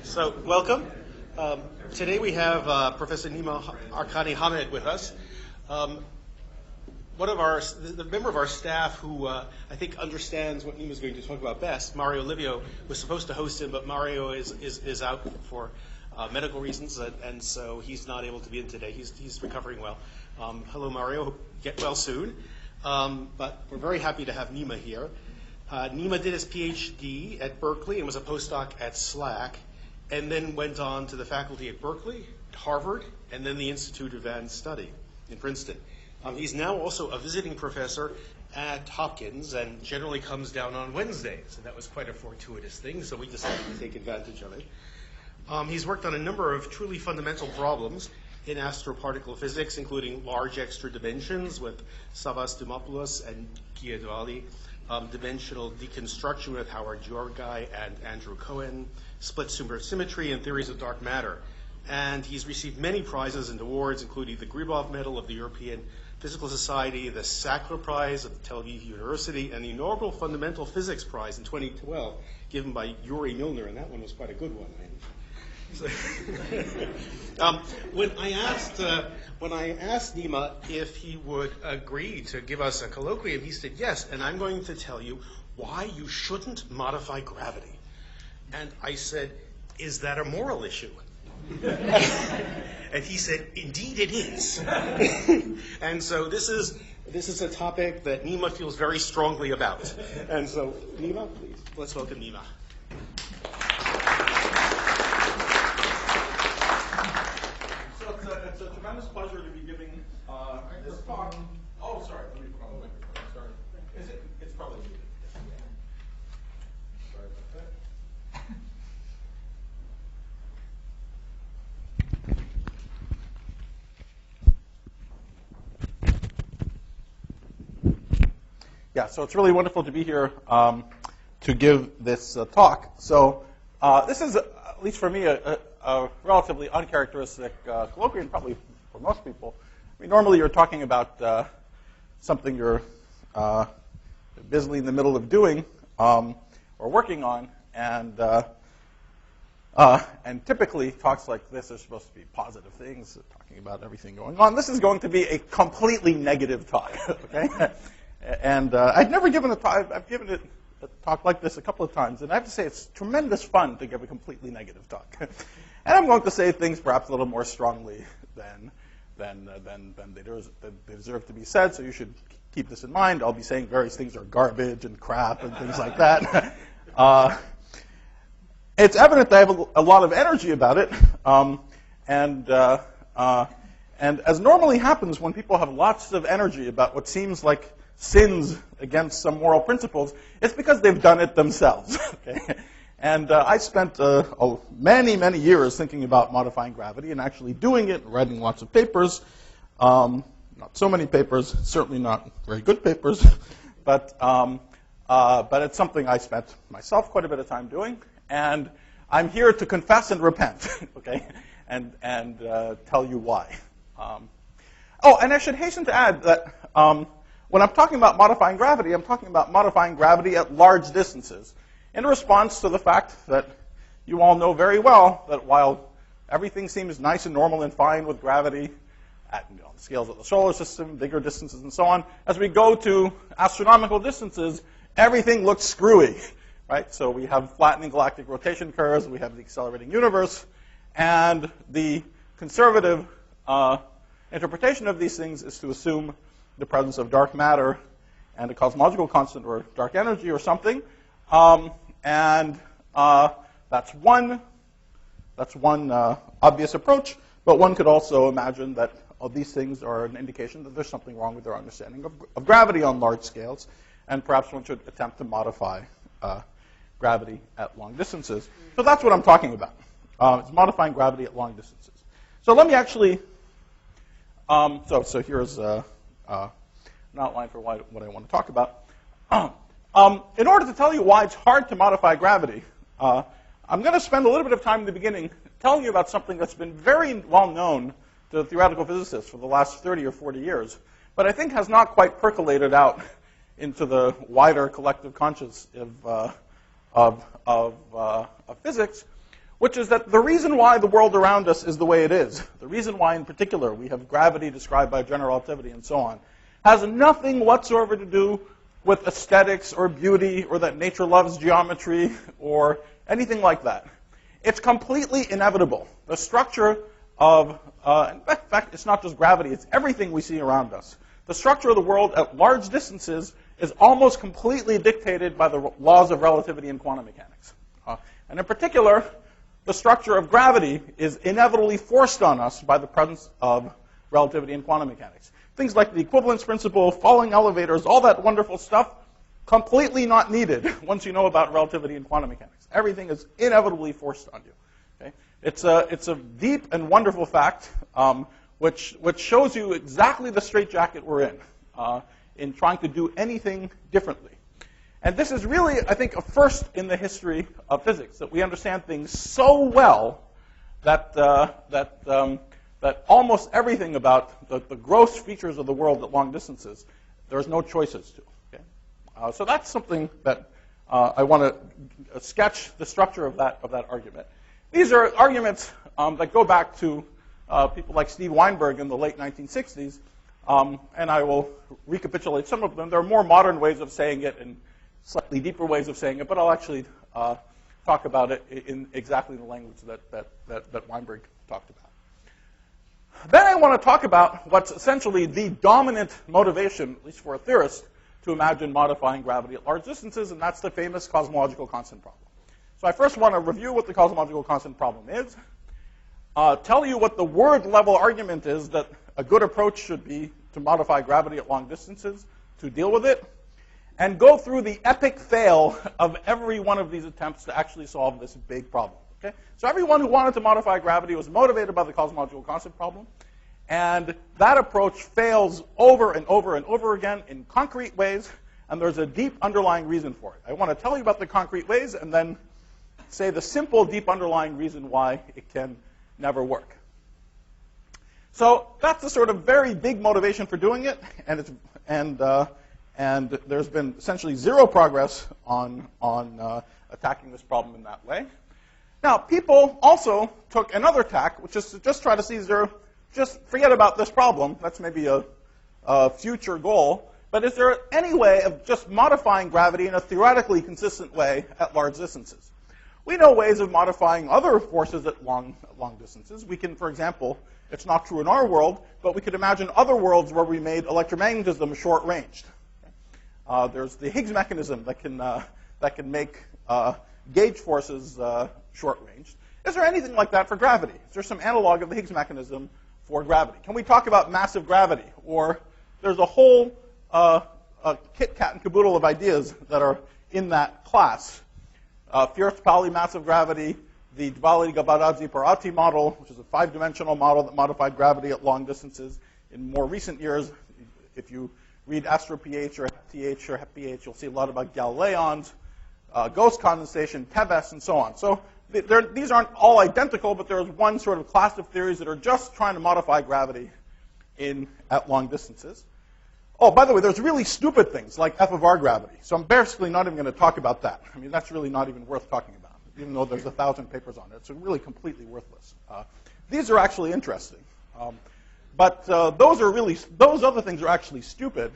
So, welcome. Today we have Professor Nima Arkani-Hamed with us. The member of our staff who I think understands what Nima's going to talk about best, Mario Livio, was supposed to host him, but Mario is out for medical reasons, and so he's not able to be in today. He's recovering well. Hello, Mario. Get well soon. But we're very happy to have Nima here. Nima did his PhD at Berkeley and was a postdoc at SLAC, and then went on to the faculty at Berkeley, Harvard, and then the Institute of Advanced Study in Princeton. He's now also a visiting professor at Hopkins and generally comes down on Wednesdays, and that was quite a fortuitous thing, so we decided to take advantage of it. He's worked on a number of truly fundamental problems in astroparticle physics, including large extra dimensions with Savas Dimopoulos and Giadwali, dimensional deconstruction with Howard Georgai and Andrew Cohen, split supersymmetry, and theories of dark matter. And he's received many prizes and awards, including the Gribov Medal of the European Physical Society, the Sacre Prize of Tel Aviv University, and the inaugural Fundamental Physics Prize in 2012, given by Yuri Milner, and that one was quite a good one. So, when I asked Nima if he would agree to give us a colloquium, he said yes, and I'm going to tell you why you shouldn't modify gravity. And I said, is that a moral issue? And he said, indeed it is. And so this is a topic that Nima feels very strongly about. And so, Nima, please, let's welcome Nima. So it's a tremendous pleasure to be giving this talk. Oh, sorry, let me put on the microphone. Sorry. It's probably muted. Sorry about that. Yeah, so it's really wonderful to be here to give this talk. So this is, at least for me, a relatively uncharacteristic colloquium, probably for most people. I mean, normally you're talking about something you're busily in the middle of doing or working on, and typically talks like this are supposed to be positive things, talking about everything going on. This is going to be a completely negative talk, okay? And I've never given a talk. I've given it a talk like this a couple of times, and I have to say it's tremendous fun to give a completely negative talk. And I'm going to say things perhaps a little more strongly than they deserve to be said, so you should keep this in mind. I'll be saying various things are garbage and crap and things like that. It's evident that I have a lot of energy about it, and as normally happens when people have lots of energy about what seems like sins against some moral principles, it's because they've done it themselves. Okay? And I spent many, many years thinking about modifying gravity and actually doing it, writing lots of papers. Not so many papers, certainly not very good papers, but it's something I spent myself quite a bit of time doing. And I'm here to confess and repent, okay, and tell you why. And I should hasten to add that when I'm talking about modifying gravity, I'm talking about modifying gravity at large distances in response to the fact that you all know very well that while everything seems nice and normal and fine with gravity at scales of the solar system, bigger distances and so on, as we go to astronomical distances, everything looks screwy, right? So we have flattening galactic rotation curves, we have the accelerating universe, and the conservative interpretation of these things is to assume the presence of dark matter and a cosmological constant or dark energy or something. That's one obvious approach, but one could also imagine that these things are an indication that there's something wrong with their understanding of gravity on large scales, and perhaps one should attempt to modify gravity at long distances. So that's what I'm talking about. It's modifying gravity at long distances. So let me actually, so here's an outline for what I want to talk about. In order to tell you why it's hard to modify gravity, I'm going to spend a little bit of time in the beginning telling you about something that's been very well known to theoretical physicists for the last 30 or 40 years, but I think has not quite percolated out into the wider collective conscious of physics, which is that the reason why the world around us is the way it is, the reason why in particular we have gravity described by general relativity and so on, has nothing whatsoever to do with aesthetics or beauty or that nature loves geometry or anything like that. It's completely inevitable. The structure of, in fact, it's not just gravity, it's everything we see around us. The structure of the world at large distances is almost completely dictated by the laws of relativity and quantum mechanics. And in particular, the structure of gravity is inevitably forced on us by the presence of relativity and quantum mechanics. Things like the equivalence principle, falling elevators, all that wonderful stuff, completely not needed once you know about relativity and quantum mechanics. Everything is inevitably forced on you. Okay? It's a deep and wonderful fact which shows you exactly the straitjacket we're in trying to do anything differently. And this is really, I think, a first in the history of physics, that we understand things so well that almost everything about the gross features of the world at long distances, there's no choices to. Okay? So that's something that I want to sketch the structure of that argument. These are arguments that go back to people like Steve Weinberg in the late 1960s, and I will recapitulate some of them. There are more modern ways of saying it and slightly deeper ways of saying it, but I'll actually talk about it in exactly the language that Weinberg talked about. Then I want to talk about what's essentially the dominant motivation, at least for a theorist, to imagine modifying gravity at large distances, and that's the famous cosmological constant problem. So I first want to review what the cosmological constant problem is, tell you what the word-level argument is that a good approach should be to modify gravity at long distances to deal with it, and go through the epic fail of every one of these attempts to actually solve this big problem. Okay? So everyone who wanted to modify gravity was motivated by the cosmological constant problem, and that approach fails over and over and over again in concrete ways, and there's a deep underlying reason for it. I want to tell you about the concrete ways and then say the simple, deep underlying reason why it can never work. So that's the sort of very big motivation for doing it, and there's been essentially zero progress on attacking this problem in that way. Now, people also took another tack, which is to just try to see just forget about this problem. That's maybe a future goal. But is there any way of just modifying gravity in a theoretically consistent way at large distances? We know ways of modifying other forces at long distances. We can, for example, it's not true in our world, but we could imagine other worlds where we made electromagnetism short-ranged. There's the Higgs mechanism that can make gauge forces short-ranged. Is there anything like that for gravity? Is there some analog of the Higgs mechanism for gravity? Can we talk about massive gravity? Or there's a whole kit, kat, and caboodle of ideas that are in that class. Fierce-Pauli massive gravity, the Dvali-Gabadadze-Parati model, which is a 5-dimensional model that modified gravity at long distances. In more recent years, if you read AstroPH or HepTH or HepPH, you'll see a lot about Galileons, ghost condensation, TeVeS, and so on. So these aren't all identical, but there's one sort of class of theories that are just trying to modify gravity at long distances. Oh, by the way, there's really stupid things like F of R gravity. So I'm basically not even going to talk about that. I mean, that's really not even worth talking about, even though there's 1,000 papers on it. It's really completely worthless. These are actually interesting. But those other things are actually stupid.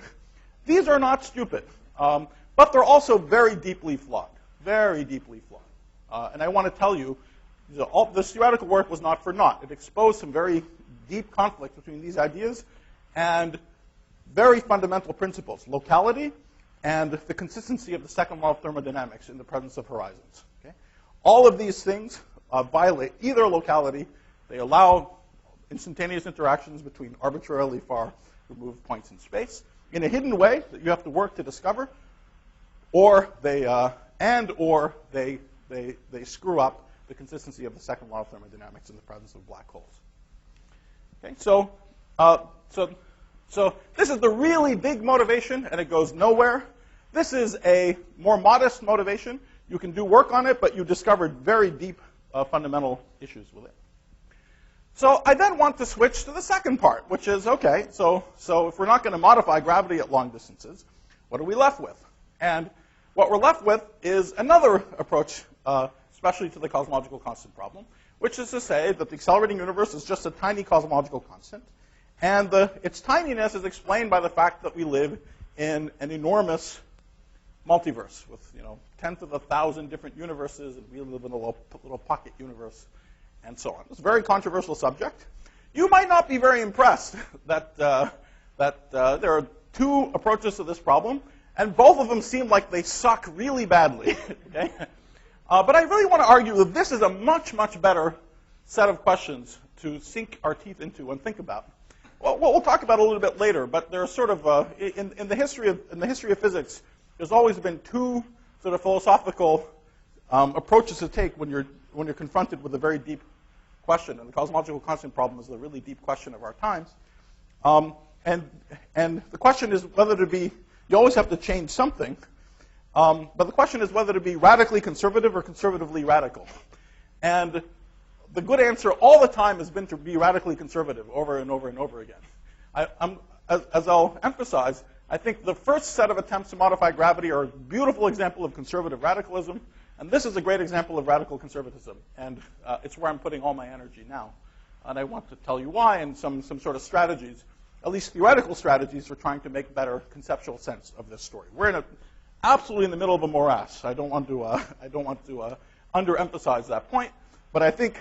These are not stupid. But they're also very deeply flawed. Very deeply flawed. And I want to tell you, this theoretical work was not for naught. It exposed some very deep conflict between these ideas and very fundamental principles, locality and the consistency of the second law of thermodynamics in the presence of horizons. Okay? All of these things violate either locality. They allow instantaneous interactions between arbitrarily far removed points in space in a hidden way that you have to work to discover, or they screw up the consistency of the second law of thermodynamics in the presence of black holes. Okay, so this is the really big motivation, and it goes nowhere. This is a more modest motivation. You can do work on it, but you discovered very deep fundamental issues with it. So I then want to switch to the second part, which is, okay, so if we're not going to modify gravity at long distances, what are we left with? And what we're left with is another approach, especially to the cosmological constant problem, which is to say that the accelerating universe is just a tiny cosmological constant. And its tininess is explained by the fact that we live in an enormous multiverse with, tenth of 1,000 different universes, and we live in a little pocket universe, and so on. It's a very controversial subject. You might not be very impressed that there are two approaches to this problem, and both of them seem like they suck really badly. Okay? But I really want to argue that this is a much, much better set of questions to sink our teeth into and think about. Well, we'll talk about it a little bit later, but there's sort of in the history of physics, there's always been two sort of philosophical approaches to take when you're confronted with a very deep question, and the cosmological constant problem is a really deep question of our times. And the question is whether to be, you always have to change something, but the question is whether to be radically conservative or conservatively radical. And the good answer all the time has been to be radically conservative over and over and over again. As I'll emphasize, I think the first set of attempts to modify gravity are a beautiful example of conservative radicalism, and this is a great example of radical conservatism. And it's where I'm putting all my energy now. And I want to tell you why and some sort of strategies, at least theoretical strategies, for trying to make better conceptual sense of this story. We're absolutely in the middle of a morass. I don't want to underemphasize that point, but I think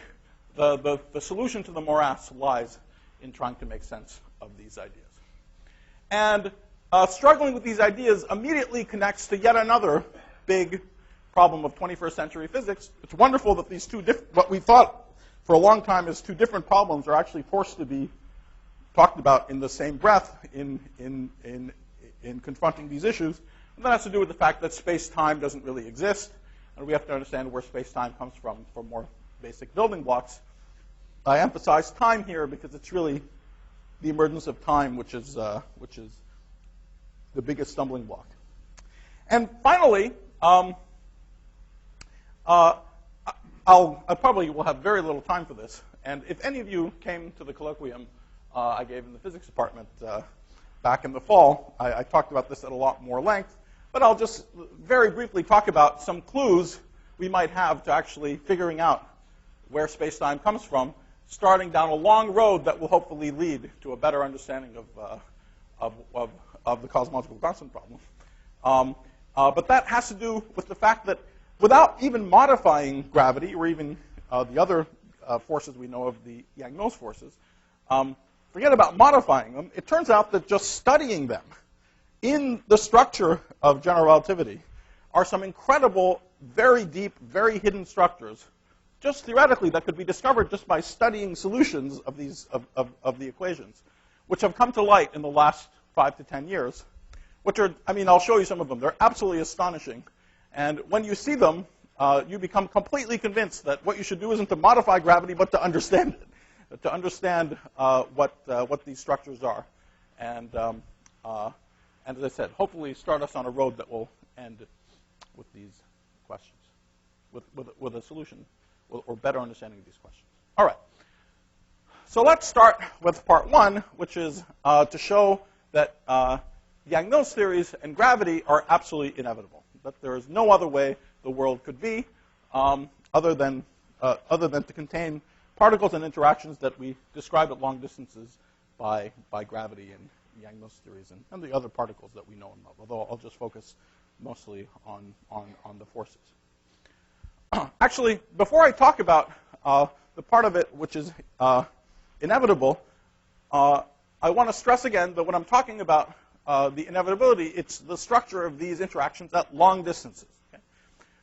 the solution to the morass lies in trying to make sense of these ideas. And struggling with these ideas immediately connects to yet another big problem of 21st century physics. It's wonderful that these what we thought for a long time as two different problems are actually forced to be talked about in the same breath in confronting these issues. And that has to do with the fact that space-time doesn't really exist, and we have to understand where space-time comes from for more basic building blocks. I emphasize time here because it's really the emergence of time which is the biggest stumbling block. And finally, I probably will have very little time for this. And if any of you came to the colloquium I gave in the physics department back in the fall, I talked about this at a lot more length. But I'll just very briefly talk about some clues we might have to actually figuring out where space-time comes from, starting down a long road that will hopefully lead to a better understanding of the cosmological constant problem. But that has to do with the fact that without even modifying gravity or even the other forces we know of, the Yang-Mills forces, forget about modifying them. It turns out that just studying them in the structure of general relativity are some incredible, very deep, very hidden structures, just theoretically, that could be discovered just by studying solutions of these of the equations, which have come to light in the last 5 to 10 years, which are, I'll show you some of them. They're absolutely astonishing. And when you see them, you become completely convinced that what you should do isn't to modify gravity, but to understand it, to understand what these structures are. And as I said, hopefully start us on a road that will end with these questions, with a solution or better understanding of these questions. All right. So let's start with part one, which is to show that Yang-Mills theories and gravity are absolutely inevitable, that there is no other way the world could be other than to contain particles and interactions that we describe at long distances by gravity and Yang-Mills theories and the other particles that we know and love, although I'll just focus mostly on the forces. Actually, before I talk about the part of it which is inevitable, I want to stress again that when I'm talking about the inevitability, it's the structure of these interactions at long distances. Okay?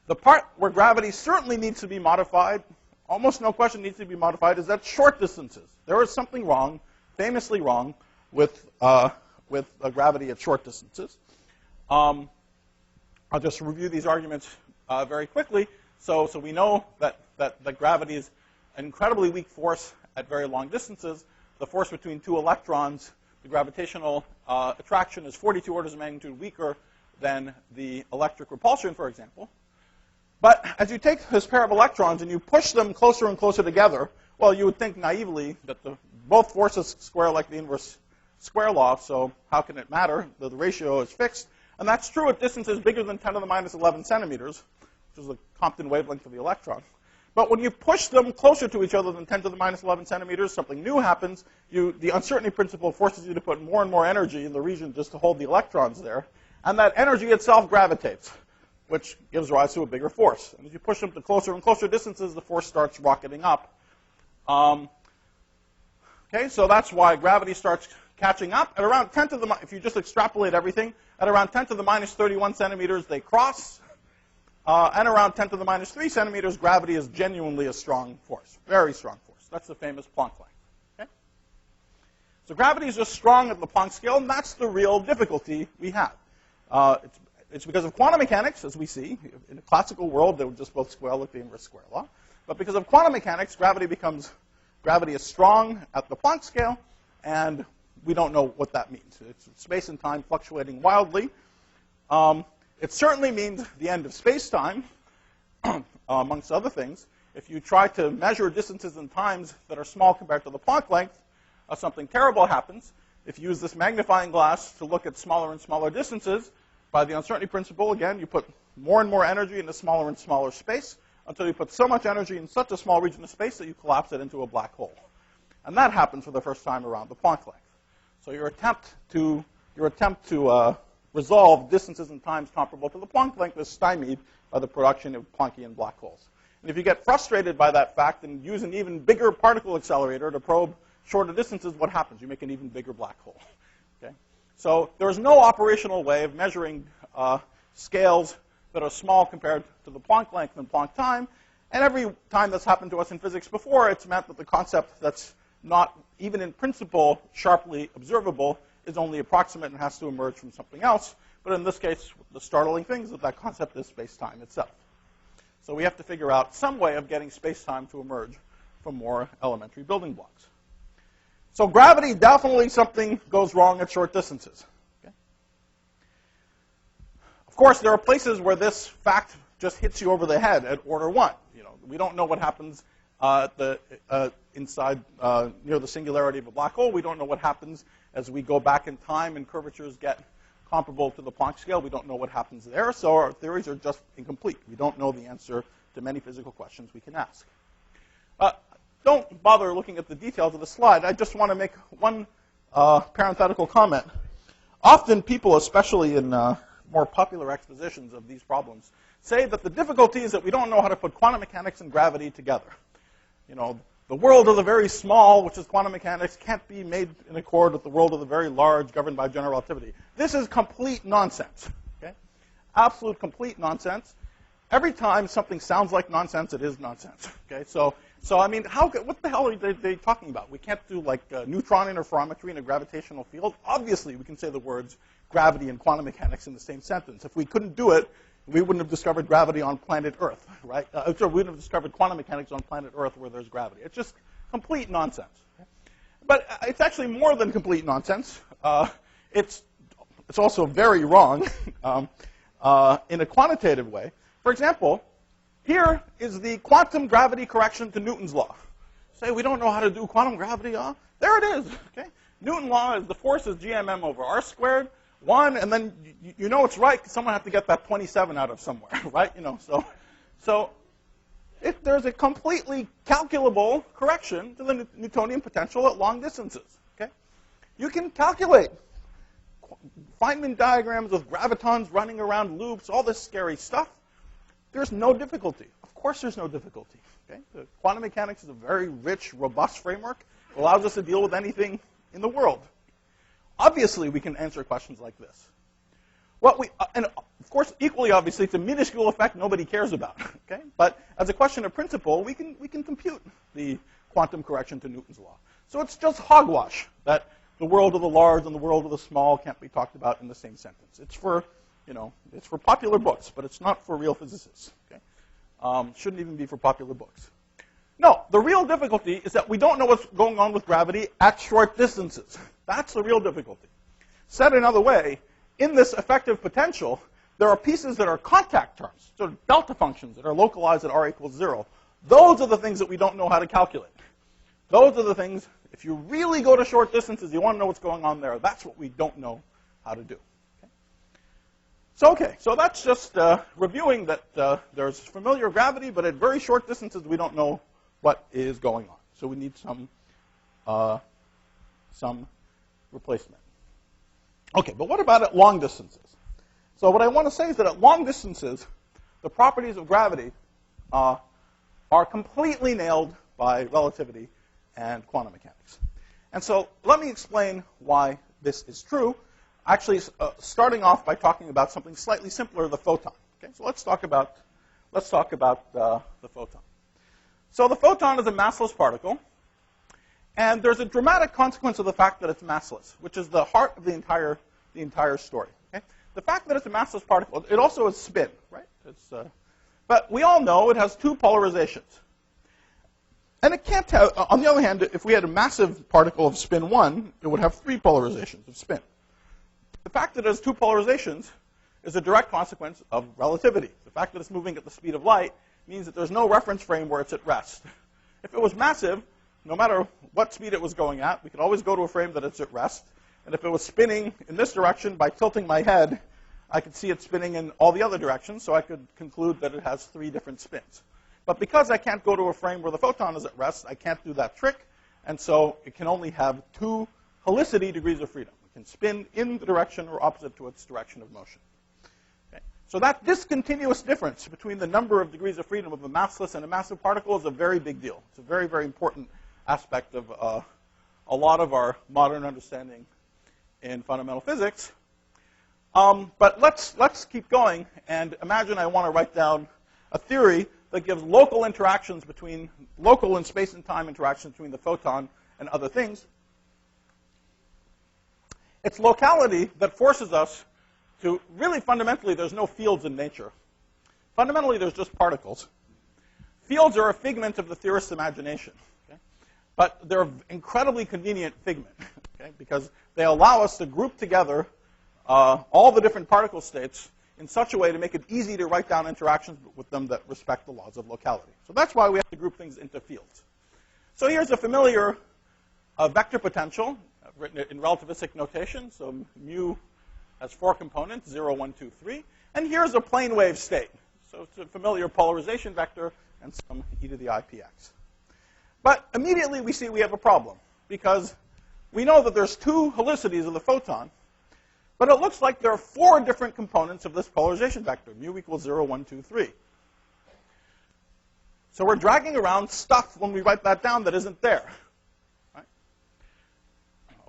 The part where gravity certainly needs to be modified, almost no question needs to be modified, is at short distances. There is something wrong, famously wrong, with gravity at short distances. I'll just review these arguments very quickly. So we know that gravity is an incredibly weak force at very long distances. The force between two electrons, the gravitational attraction, is 42 orders of magnitude weaker than the electric repulsion, for example. But as you take this pair of electrons and you push them closer and closer together, well, you would think naively that both forces square like the inverse square law, so how can it matter? The ratio is fixed. And that's true at distances bigger than 10 to the minus 11 centimeters, which is the Compton wavelength for the electron. But when you push them closer to each other than 10 to the minus 11 centimeters, something new happens. The uncertainty principle forces you to put more and more energy in the region just to hold the electrons there. And that energy itself gravitates, which gives rise to a bigger force. And as you push them to closer and closer distances, the force starts rocketing up. Okay, so that's why gravity starts catching up. At around 10 to the, if you just extrapolate everything, at around 10 to the minus 31 centimeters, they cross. And around 10 to the minus 3 centimeters, gravity is genuinely a strong force, very strong force. That's the famous Planck length. Okay? So gravity is just strong at the Planck scale, and that's the real difficulty we have. It's because of quantum mechanics, as we see. In a classical world, they would just both square like the inverse square law. But because of quantum mechanics, gravity is strong at the Planck scale, and we don't know what that means. It's space and time fluctuating wildly. It certainly means the end of space-time, amongst other things. If you try to measure distances and times that are small compared to the Planck length, something terrible happens. If you use this magnifying glass to look at smaller and smaller distances, by the uncertainty principle, again, you put more and more energy into smaller and smaller space until you put so much energy in such a small region of space that you collapse it into a black hole. And that happens for the first time around the Planck length. So your attempt to resolve distances and times comparable to the Planck length is stymied by the production of Planckian black holes. And if you get frustrated by that fact and use an even bigger particle accelerator to probe shorter distances, what happens? You make an even bigger black hole. Okay? So there's no operational way of measuring scales that are small compared to the Planck length and Planck time. And every time that's happened to us in physics before, it's meant that the concept that's not even in principle sharply observable is only approximate and has to emerge from something else. But in this case, the startling thing is that that concept is space-time itself. So we have to figure out some way of getting space-time to emerge from more elementary building blocks. So gravity, definitely something goes wrong at short distances. Okay? Of course, there are places where this fact just hits you over the head at order 1. We don't know what happens inside near the singularity of a black hole. We don't know what happens as we go back in time and curvatures get comparable to the Planck scale. We don't know what happens there, so our theories are just incomplete. We don't know the answer to many physical questions we can ask. Don't bother looking at the details of the slide. I just want to make one parenthetical comment. Often people, especially in more popular expositions of these problems, say that the difficulty is that we don't know how to put quantum mechanics and gravity together. The world of the very small, which is quantum mechanics, can't be made in accord with the world of the very large, governed by general relativity. This is complete nonsense. Okay? Absolute complete nonsense. Every time something sounds like nonsense, it is nonsense. Okay? So I mean, what the hell are they talking about? We can't do like neutron interferometry in a gravitational field. Obviously, we can say the words gravity and quantum mechanics in the same sentence. If we couldn't do it, we wouldn't have discovered gravity on planet Earth, right? We wouldn't have discovered quantum mechanics on planet Earth where there's gravity. It's just complete nonsense. Okay? But it's actually more than complete nonsense. It's also very wrong in a quantitative way. For example, here is the quantum gravity correction to Newton's law. Say we don't know how to do quantum gravity. There it is. Okay? Newton's law is the force is gmm over r squared. 1, and then you know it's right because someone had to get that 27 out of somewhere, right? So there's a completely calculable correction to the Newtonian potential at long distances. Okay, you can calculate Feynman diagrams with gravitons running around loops, all this scary stuff. There's no difficulty. Of course, there's no difficulty. Okay, the quantum mechanics is a very rich, robust framework. It allows us to deal with anything in the world. Obviously, we can answer questions like this. And of course, equally obviously, it's a minuscule effect nobody cares about. Okay? But as a question of principle, we can compute the quantum correction to Newton's law. So it's just hogwash that the world of the large and the world of the small can't be talked about in the same sentence. It's for popular books, but it's not for real physicists. Okay? Shouldn't even be for popular books. No, the real difficulty is that we don't know what's going on with gravity at short distances. That's the real difficulty. Said another way, in this effective potential, there are pieces that are contact terms, sort of delta functions that are localized at r equals 0. Those are the things that we don't know how to calculate. Those are the things, if you really go to short distances, you want to know what's going on there. That's what we don't know how to do. Okay? So that's just reviewing that there's familiar gravity, but at very short distances we don't know what is going on. So we need some replacement. Okay, but what about at long distances? So what I want to say is that at long distances, the properties of gravity are completely nailed by relativity and quantum mechanics. And so let me explain why this is true. Actually, starting off by talking about something slightly simpler, the photon. Okay, so let's talk about the photon. So the photon is a massless particle, and there's a dramatic consequence of the fact that it's massless, which is the heart of the entire story. Okay? The fact that it's a massless particle, it also has spin, right? But we all know it has two polarizations. And it can't have, on the other hand, if we had a massive particle of spin 1, it would have three polarizations of spin. The fact that it has two polarizations is a direct consequence of relativity. The fact that it's moving at the speed of light means that there's no reference frame where it's at rest. If it was massive, no matter what speed it was going at, we could always go to a frame that it's at rest. And if it was spinning in this direction, by tilting my head, I could see it spinning in all the other directions, so I could conclude that it has three different spins. But because I can't go to a frame where the photon is at rest, I can't do that trick, and so it can only have two helicity degrees of freedom. It can spin in the direction or opposite to its direction of motion. Okay. So that discontinuous difference between the number of degrees of freedom of a massless and a massive particle is a very big deal. It's a very, very important aspect of a lot of our modern understanding in fundamental physics. But let's keep going and imagine I want to write down a theory that gives local interactions between, local and space and time interactions between the photon and other things. It's locality that forces us to, really fundamentally, there's no fields in nature. Fundamentally, there's just particles. Fields are a figment of the theorist's imagination. Okay? But they're an incredibly convenient figment, okay? Because they allow us to group together all the different particle states in such a way to make it easy to write down interactions with them that respect the laws of locality. So that's why we have to group things into fields. So here's a familiar vector potential. I've written it in relativistic notation. So mu has four components, 0, 1, 2, 3. And here's a plane wave state. So it's a familiar polarization vector and some e to the IPX. But immediately we see we have a problem, because we know that there's two helicities of the photon, but it looks like there are four different components of this polarization vector, mu equals 0, 1, 2, 3. So we're dragging around stuff when we write that down that isn't there. Right?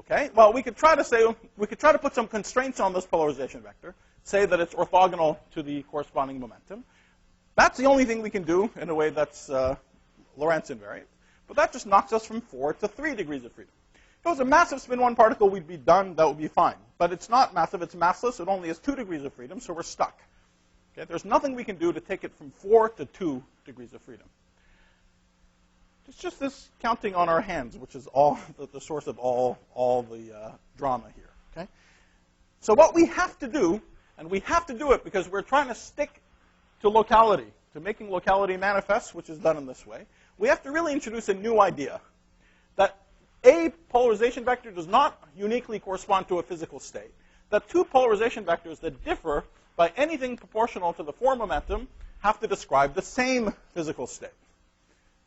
Okay, well, we could try to put some constraints on this polarization vector, say that it's orthogonal to the corresponding momentum. That's the only thing we can do in a way that's Lorentz invariant. But that just knocks us from 4 to 3 degrees of freedom. If it was a massive spin 1 particle, we'd be done. That would be fine. But it's not massive. It's massless. It only has 2 degrees of freedom, so we're stuck. Okay? There's nothing we can do to take it from 4 to 2 degrees of freedom. It's just this counting on our hands, which is all the source of all the drama here. Okay? So what we have to do, and we have to do it because we're trying to stick to locality, to making locality manifest, which is done in this way, we have to really introduce a new idea that a polarization vector does not uniquely correspond to a physical state. That two polarization vectors that differ by anything proportional to the four momentum have to describe the same physical state.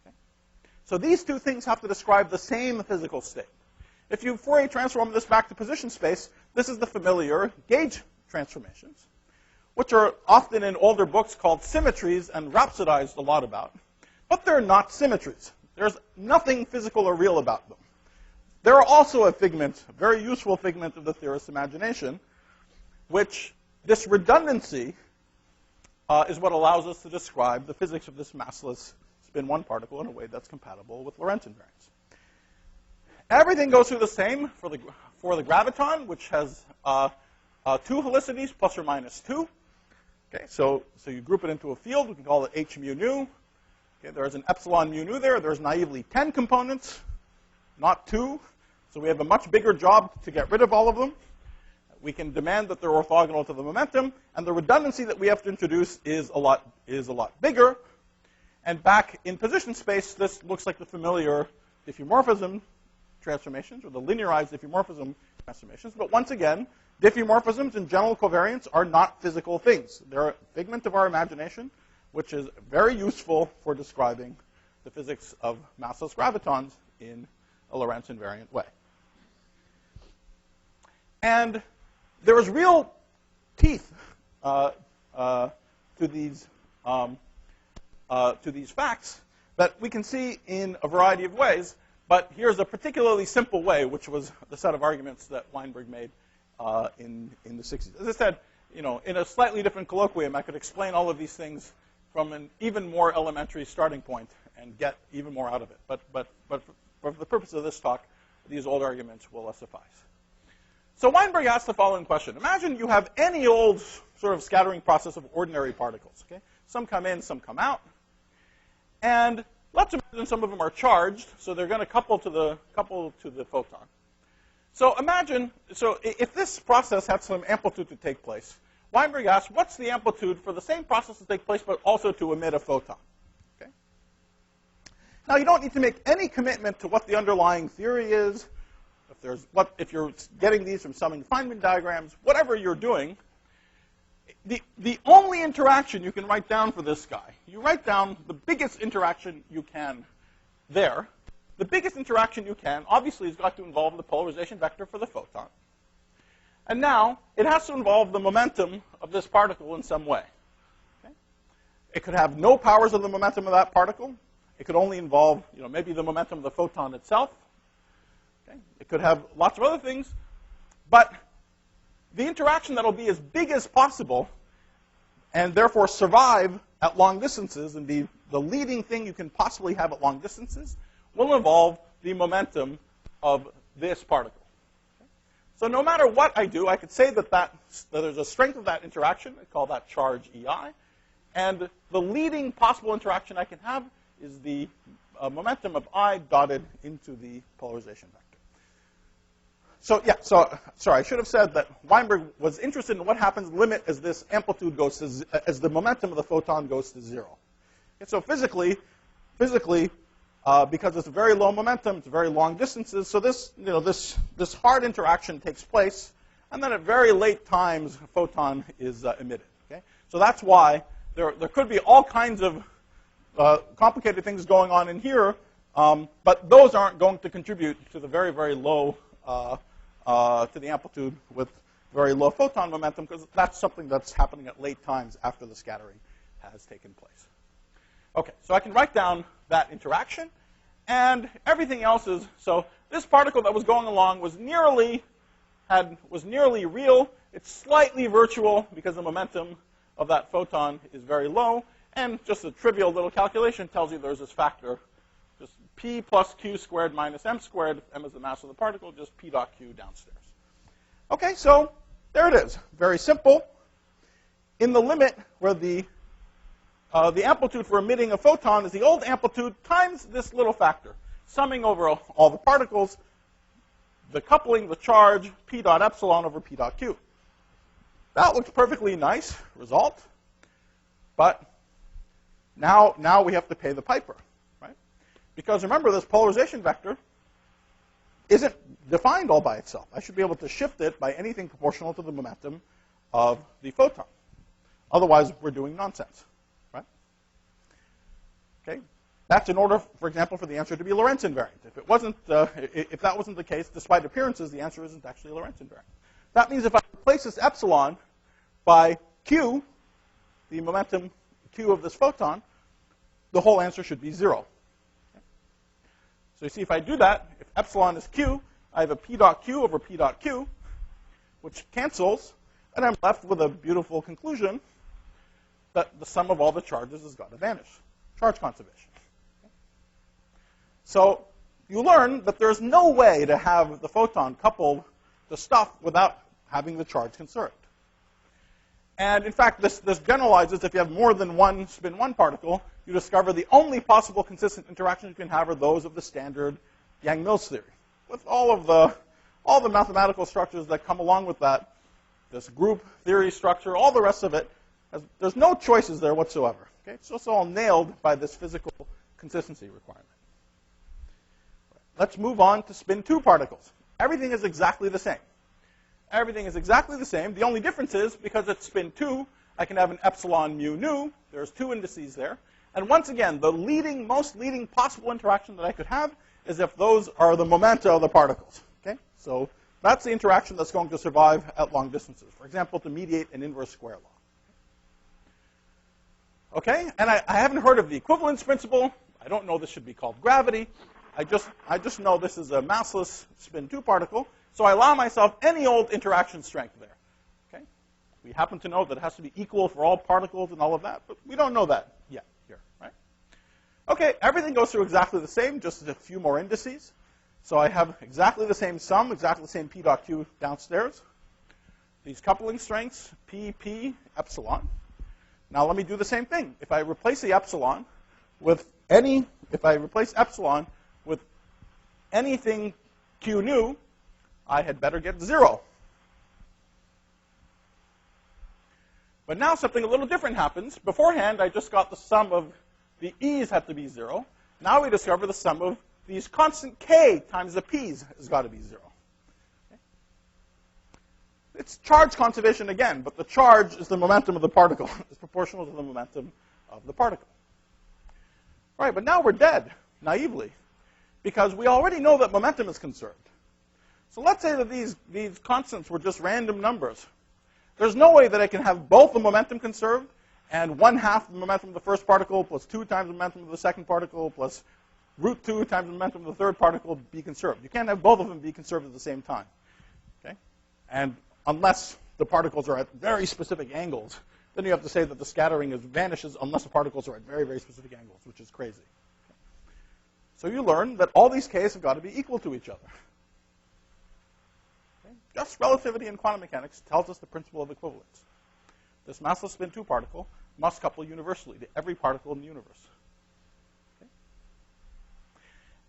Okay? So these two things have to describe the same physical state. If you Fourier transform this back to position space, this is the familiar gauge transformations, which are often in older books called symmetries and rhapsodized a lot about. But they're not symmetries. There's nothing physical or real about them. They're also a figment, a very useful figment of the theorist's imagination, which this redundancy is what allows us to describe the physics of this massless spin 1 particle in a way that's compatible with Lorentz invariance. Everything goes through the same for the graviton, which has 2 helicities plus or minus 2. Okay, so you group it into a field. We can call it h mu nu. Okay, there's an epsilon mu nu there. There's naively 10 components, not 2. So we have a much bigger job to get rid of all of them. We can demand that they're orthogonal to the momentum, and the redundancy that we have to introduce is a lot bigger. And back in position space, this looks like the familiar diffeomorphism transformations, or the linearized diffeomorphism transformations. But once again, Diffeomorphisms and general covariance are not physical things. They're a figment of our imagination, which is very useful for describing the physics of massless gravitons in a Lorentz invariant way. And there is real teeth to these facts that we can see in a variety of ways. But here's a particularly simple way, which was the set of arguments that Weinberg made in the 60s. As I said, in a slightly different colloquium, I could explain all of these things from an even more elementary starting point and get even more out of it. But for the purpose of this talk, these old arguments will suffice. So Weinberg asked the following question. Imagine you have any old sort of scattering process of ordinary particles. Okay? Some come in, some come out. And let's imagine some of them are charged, so they're going to couple to the photon. So imagine, if this process had some amplitude to take place, Weinberg asked, what's the amplitude for the same process to take place, but also to emit a photon? Okay? Now, you don't need to make any commitment to what the underlying theory is. If you're getting these from summing Feynman diagrams, whatever you're doing, the only interaction you can write down for this guy, you write down the biggest interaction you can there. The biggest interaction you can, obviously, has got to involve the polarization vector for the photon. And now, it has to involve the momentum of this particle in some way. Okay? It could have no powers of the momentum of that particle. It could only involve, maybe the momentum of the photon itself. Okay? It could have lots of other things. But the interaction that will be as big as possible and therefore survive at long distances and be the leading thing you can possibly have at long distances will involve the momentum of this particle. Okay? So no matter what I do, I could say that there's a strength of that interaction. I call that charge EI. And the leading possible interaction I can have is the momentum of I dotted into the polarization vector. Sorry, I should have said that Weinberg was interested in what happens limit as this amplitude goes to, as the momentum of the photon goes to 0. Okay, so physically, because it's a very low momentum, it's very long distances, so this hard interaction takes place, and then at very late times, a photon is emitted. Okay? So that's why there could be all kinds of complicated things going on in here, but those aren't going to contribute to the very, very low to the amplitude with very low photon momentum, because that's something that's happening at late times after the scattering has taken place. Okay, so I can write down that interaction, and everything else is, so this particle that was going along was nearly real. It's slightly virtual because the momentum of that photon is very low, and just a trivial little calculation tells you there's this factor, just p plus q squared minus m squared. M is the mass of the particle, just p dot q downstairs. Okay, so there it is. Very simple. In the limit where the amplitude for emitting a photon is the old amplitude times this little factor, summing over all the particles, the coupling, the charge, p dot epsilon over p dot q. That looks perfectly nice result, but now we have to pay the piper. Because remember, this polarization vector isn't defined all by itself. I should be able to shift it by anything proportional to the momentum of the photon. Otherwise, we're doing nonsense, right? Okay, that's in order, for example, for the answer to be Lorentz invariant. If that wasn't the case, despite appearances, the answer isn't actually Lorentz invariant. That means if I replace this epsilon by q, the momentum q of this photon, the whole answer should be 0. So you see, if I do that, if epsilon is q, I have a p dot q over p dot q, which cancels, and I'm left with a beautiful conclusion that the sum of all the charges has got to vanish. Charge conservation. Okay? So you learn that there's no way to have the photon coupled to stuff without having the charge conserved. And in fact, this generalizes if you have more than one spin 1 particle, you discover the only possible consistent interactions you can have are those of the standard Yang-Mills theory. With all the mathematical structures that come along with that, this group theory structure, all the rest of it, there's no choices there whatsoever. Okay? It's just all nailed by this physical consistency requirement. Let's move on to spin 2 particles. Everything is exactly the same. everything is exactly the same. The only difference is, because it's spin 2, I can have an epsilon mu nu. There's 2 indices there. And once again, the most leading possible interaction that I could have is if those are the momenta of the particles. Okay? So that's the interaction that's going to survive at long distances. For example, to mediate an inverse square law. Okay? And I haven't heard of the equivalence principle. I don't know this should be called gravity. I just know this is a massless spin 2 particle. So I allow myself any old interaction strength there. Okay? We happen to know that it has to be equal for all particles and all of that, but we don't know that yet here, right? Okay, everything goes through exactly the same, just a few more indices. So I have exactly the same sum, exactly the same P dot Q downstairs. These coupling strengths, P, P, epsilon. Now let me do the same thing. If I replace the epsilon with anything Q nu, I had better get 0. But now something a little different happens. Beforehand, I just got the sum of the E's had to be 0. Now we discover the sum of these constant K times the P's has got to be 0. Okay? It's charge conservation again, but the charge is the momentum of the particle. It's proportional to the momentum of the particle. All right, but now we're dead, naively, because we already know that momentum is conserved. So let's say that these constants were just random numbers. There's no way that I can have both the momentum conserved and 1/2 the momentum of the first particle plus 2 times the momentum of the second particle plus √2 times the momentum of the third particle be conserved. You can't have both of them be conserved at the same time. Okay? And unless the particles are at very specific angles, then you have to say that the scattering vanishes unless the particles are at very, very specific angles, which is crazy. Okay? So you learn that all these K's have got to be equal to each other. Okay? Just relativity in quantum mechanics tells us the principle of equivalence. This massless spin 2 particle must couple universally to every particle in the universe. Okay?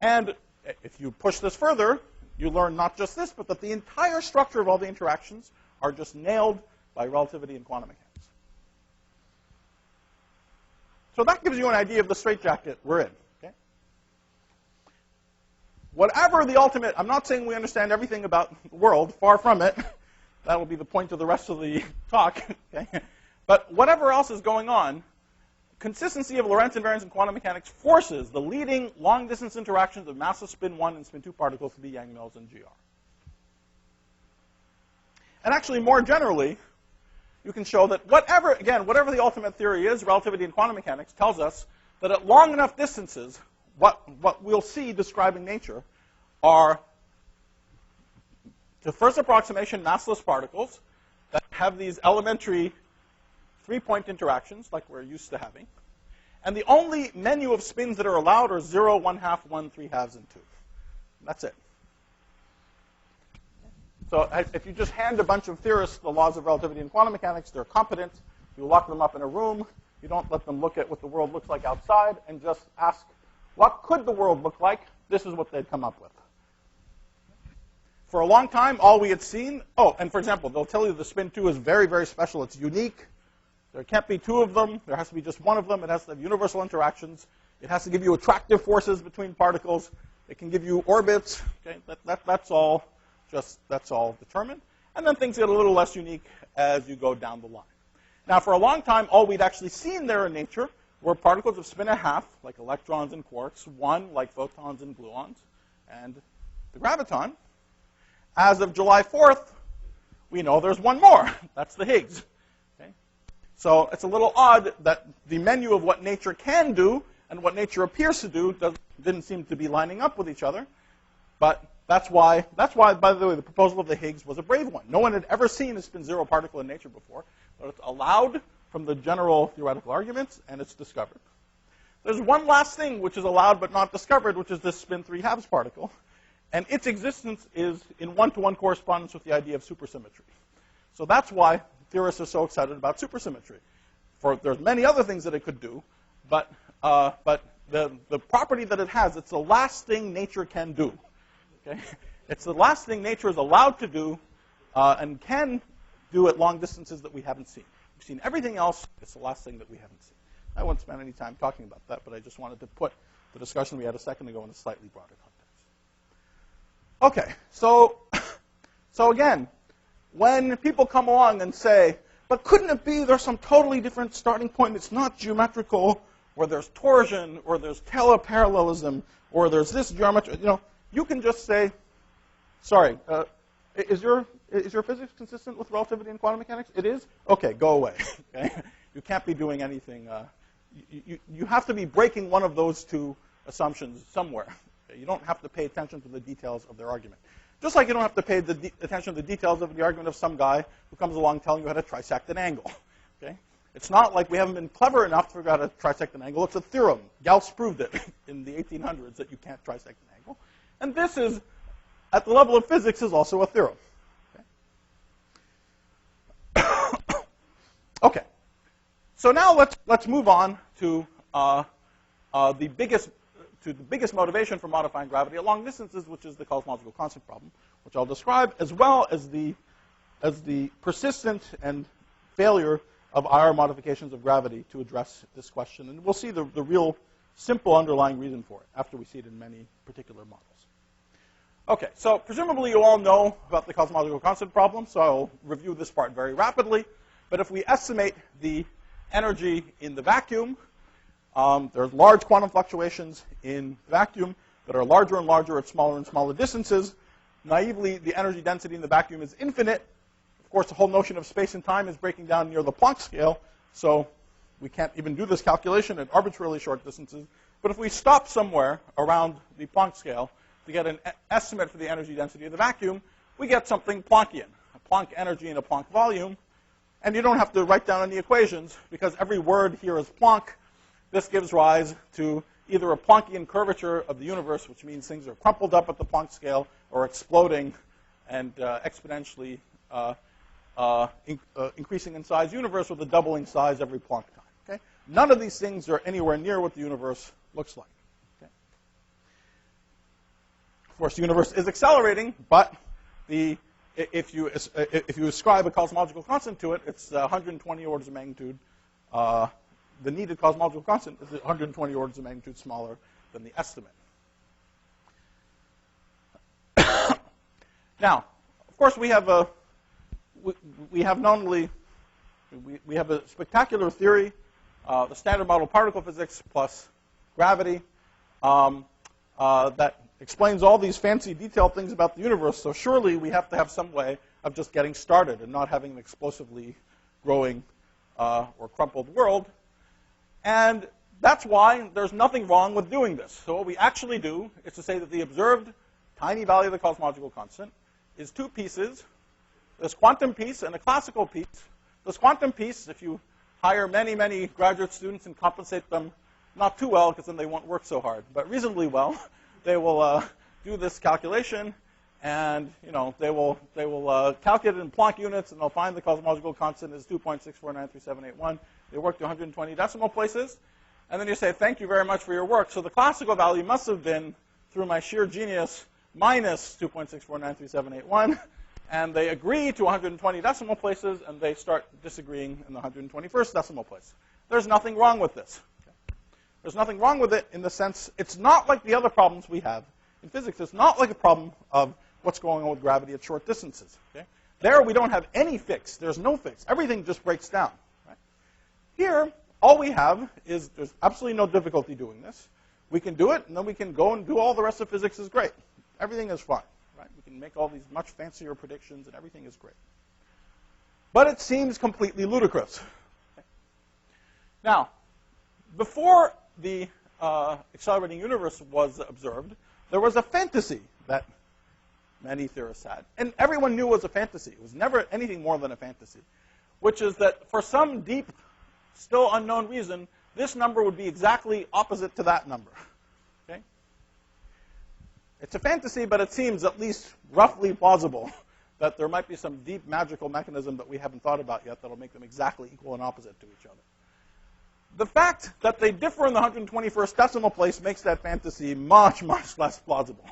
And if you push this further, you learn not just this, but that the entire structure of all the interactions are just nailed by relativity in quantum mechanics. So that gives you an idea of the straitjacket we're in. Okay? Whatever the ultimate, I'm not saying we understand everything about the world, far from it. That will be the point of the rest of the talk. Okay? But whatever else is going on, consistency of Lorentz invariance in quantum mechanics forces the leading long-distance interactions of massless spin 1 and spin 2 particles to be Yang-Mills and GR. And actually, more generally, you can show that whatever the ultimate theory is, relativity in quantum mechanics tells us that at long enough distances, what we'll see describing nature are, to first approximation, massless particles that have these elementary 3-point interactions like we're used to having. And the only menu of spins that are allowed are 0, 1/2, 1, 3/2, and 2. That's it. So if you just hand a bunch of theorists the laws of relativity in quantum mechanics, they're competent. You lock them up in a room. You don't let them look at what the world looks like outside and just ask, what could the world look like? This is what they'd come up with. For a long time, all we had seen, and for example, they'll tell you the spin 2 is very, very special. It's unique. There can't be 2 of them. There has to be just 1 of them. It has to have universal interactions. It has to give you attractive forces between particles. It can give you orbits. Okay? That's all determined. And then things get a little less unique as you go down the line. Now, for a long time, all we'd actually seen there in nature were particles of spin 1/2, like electrons and quarks, 1, like photons and gluons, and the graviton. As of July 4th, we know there's 1 more. That's the Higgs. Okay? So it's a little odd that the menu of what nature can do and what nature appears to do didn't seem to be lining up with each other. But that's why, by the way, the proposal of the Higgs was a brave one. No one had ever seen a spin 0 particle in nature before, but it's allowed from the general theoretical arguments, and it's discovered. There's one last thing which is allowed but not discovered, which is this spin 3/2 particle. And its existence is in one-to-one correspondence with the idea of supersymmetry. So that's why theorists are so excited about supersymmetry. There's many other things that it could do, but the property that it has, it's the last thing nature can do. Okay? It's the last thing nature is allowed to do and can do at long distances that we haven't seen. We've seen everything else. It's the last thing that we haven't seen. I won't spend any time talking about that, but I just wanted to put the discussion we had a second ago in a slightly broader context. Okay, so again, when people come along and say, but couldn't it be there's some totally different starting point? It's not geometrical, or there's torsion, or there's teleparallelism, or there's this geometry. You can just say, sorry, is your physics consistent with relativity and quantum mechanics? It is? Okay, go away. Okay? You can't be doing anything. You have to be breaking one of those two assumptions somewhere. Okay? You don't have to pay attention to the details of their argument. Just like you don't have to pay attention to the details of the argument of some guy who comes along telling you how to trisect an angle. Okay? It's not like we haven't been clever enough to figure out how to trisect an angle. It's a theorem. Gauss proved it in the 1800s that you can't trisect an angle. And this is, at the level of physics, is also a theorem. Okay. Okay. So now let's move on to the biggest motivation for modifying gravity at long distances, which is the cosmological constant problem, which I'll describe, as well as the persistent and failure of our modifications of gravity to address this question. And we'll see the real simple underlying reason for it after we see it in many particular models. Okay, so presumably you all know about the cosmological constant problem, so I'll review this part very rapidly. But if we estimate the energy in the vacuum, there's large quantum fluctuations in vacuum that are larger and larger at smaller and smaller distances. Naively, the energy density in the vacuum is infinite. Of course, the whole notion of space and time is breaking down near the Planck scale, so we can't even do this calculation at arbitrarily short distances. But if we stop somewhere around the Planck scale to get an estimate for the energy density of the vacuum, we get something Planckian, a Planck energy and a Planck volume. And you don't have to write down any equations, because every word here is Planck. This gives rise to either a Planckian curvature of the universe, which means things are crumpled up at the Planck scale, or exploding and exponentially increasing in size universe with a doubling size every Planck time. Okay? None of these things are anywhere near what the universe looks like. Okay? Of course, the universe is accelerating, but if you ascribe a cosmological constant to it, it's 120 orders of magnitude. The needed cosmological constant is 120 orders of magnitude smaller than the estimate. Now, of course, we have a spectacular theory, the standard model particle physics plus gravity, that explains all these fancy detailed things about the universe. So surely we have to have some way of just getting started and not having an explosively growing or crumpled world. And that's why there's nothing wrong with doing this. So what we actually do is to say that the observed tiny value of the cosmological constant is two pieces, this quantum piece and a classical piece. This quantum piece, if you hire many, many graduate students and compensate them not too well, because then they won't work so hard, but reasonably well, they will do this calculation, and they will calculate it in Planck units, and they'll find the cosmological constant is 2.64937881. They work to 120 decimal places, and then you say, thank you very much for your work. So the classical value must have been, through my sheer genius, minus 2.64937881, and they agree to 120 decimal places, and they start disagreeing in the 121st decimal place. There's nothing wrong with this. There's nothing wrong with it in the sense it's not like the other problems we have in physics. It's not like a problem of what's going on with gravity at short distances. Okay? There we don't have any fix. There's no fix. Everything just breaks down. Right? Here, all we have is there's absolutely no difficulty doing this. We can do it, and then we can go and do all the rest of physics is great. Everything is fine. Right? We can make all these much fancier predictions, and everything is great. But it seems completely ludicrous. Okay? Now, before the accelerating universe was observed, there was a fantasy that many theorists had. And everyone knew it was a fantasy. It was never anything more than a fantasy, which is that for some deep, still unknown reason, this number would be exactly opposite to that number. Okay? It's a fantasy, but it seems at least roughly plausible that there might be some deep magical mechanism that we haven't thought about yet that will make them exactly equal and opposite to each other. The fact that they differ in the 121st decimal place makes that fantasy much, much less plausible.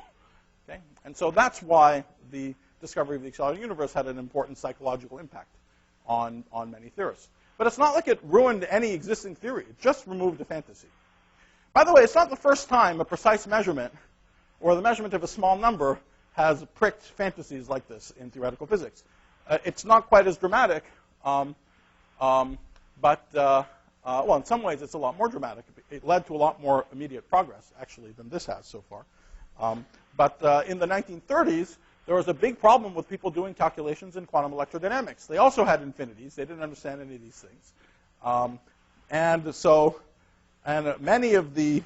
Okay? And so that's why the discovery of the accelerating universe had an important psychological impact on many theorists. But it's not like it ruined any existing theory. It just removed a fantasy. By the way, it's not the first time a precise measurement or the measurement of a small number has pricked fantasies like this in theoretical physics. it's not quite as dramatic, well, in some ways it's a lot more dramatic. It led to a lot more immediate progress, actually, than this has so far. But in the 1930s, there was a big problem with people doing calculations in quantum electrodynamics. They also had infinities. They didn't understand any of these things. And many of the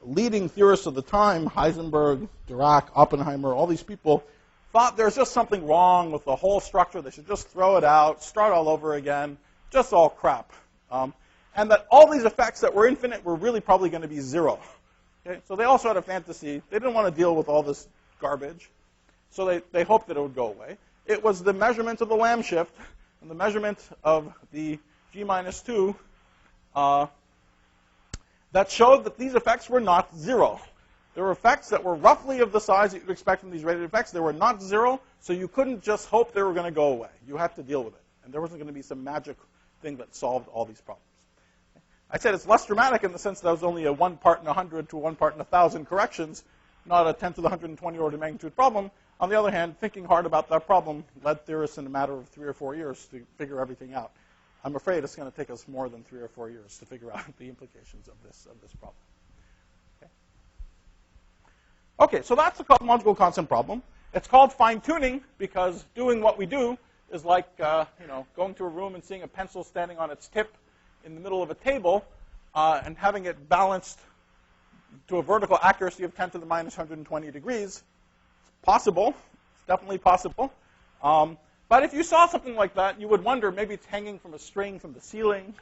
leading theorists of the time, Heisenberg, Dirac, Oppenheimer, all these people, thought there's just something wrong with the whole structure. They should just throw it out, start all over again, just all crap. And that all these effects that were infinite were really probably going to be zero. Okay? So they also had a fantasy. They didn't want to deal with all this garbage. So they hoped that it would go away. It was the measurement of the Lamb shift and the measurement of the G-2 that showed that these effects were not zero. There were effects that were roughly of the size that you'd expect from these radiated effects. They were not zero, so you couldn't just hope they were going to go away. You had to deal with it. And there wasn't going to be some magic thing that solved all these problems. I said it's less dramatic in the sense that it was only a 1 part in 100 to 1 part in 1,000 corrections, not a 10 to the 120 order of magnitude problem. On the other hand, thinking hard about that problem led theorists in a matter of 3 or 4 years to figure everything out. I'm afraid it's going to take us more than 3 or 4 years to figure out the implications of this problem. Okay, so that's the cosmological constant problem. It's called fine-tuning because doing what we do is like going to a room and seeing a pencil standing on its tip in the middle of a table and having it balanced to a vertical accuracy of 10 to the minus 120 degrees. It's possible. It's definitely possible. But if you saw something like that, you would wonder maybe it's hanging from a string from the ceiling.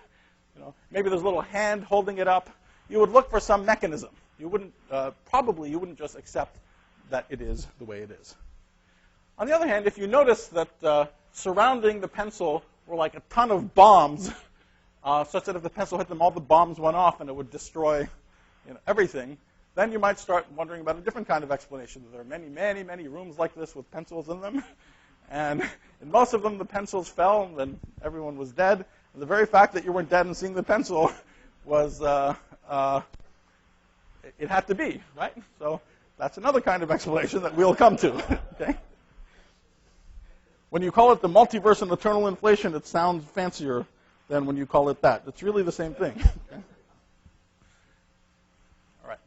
Maybe there's a little hand holding it up. You would look for some mechanism. You wouldn't probably you wouldn't just accept that it is the way it is. On the other hand, if you notice that surrounding the pencil were like a ton of bombs, such that if the pencil hit them, all the bombs went off and it would destroy everything, then you might start wondering about a different kind of explanation. There are many, many, many rooms like this with pencils in them. And in most of them, the pencils fell, and then everyone was dead. And the very fact that you weren't dead and seeing the pencil was, it had to be, right? So that's another kind of explanation that we'll come to, okay? When you call it the multiverse and eternal inflation, it sounds fancier than when you call it that. It's really the same thing. Okay? All right.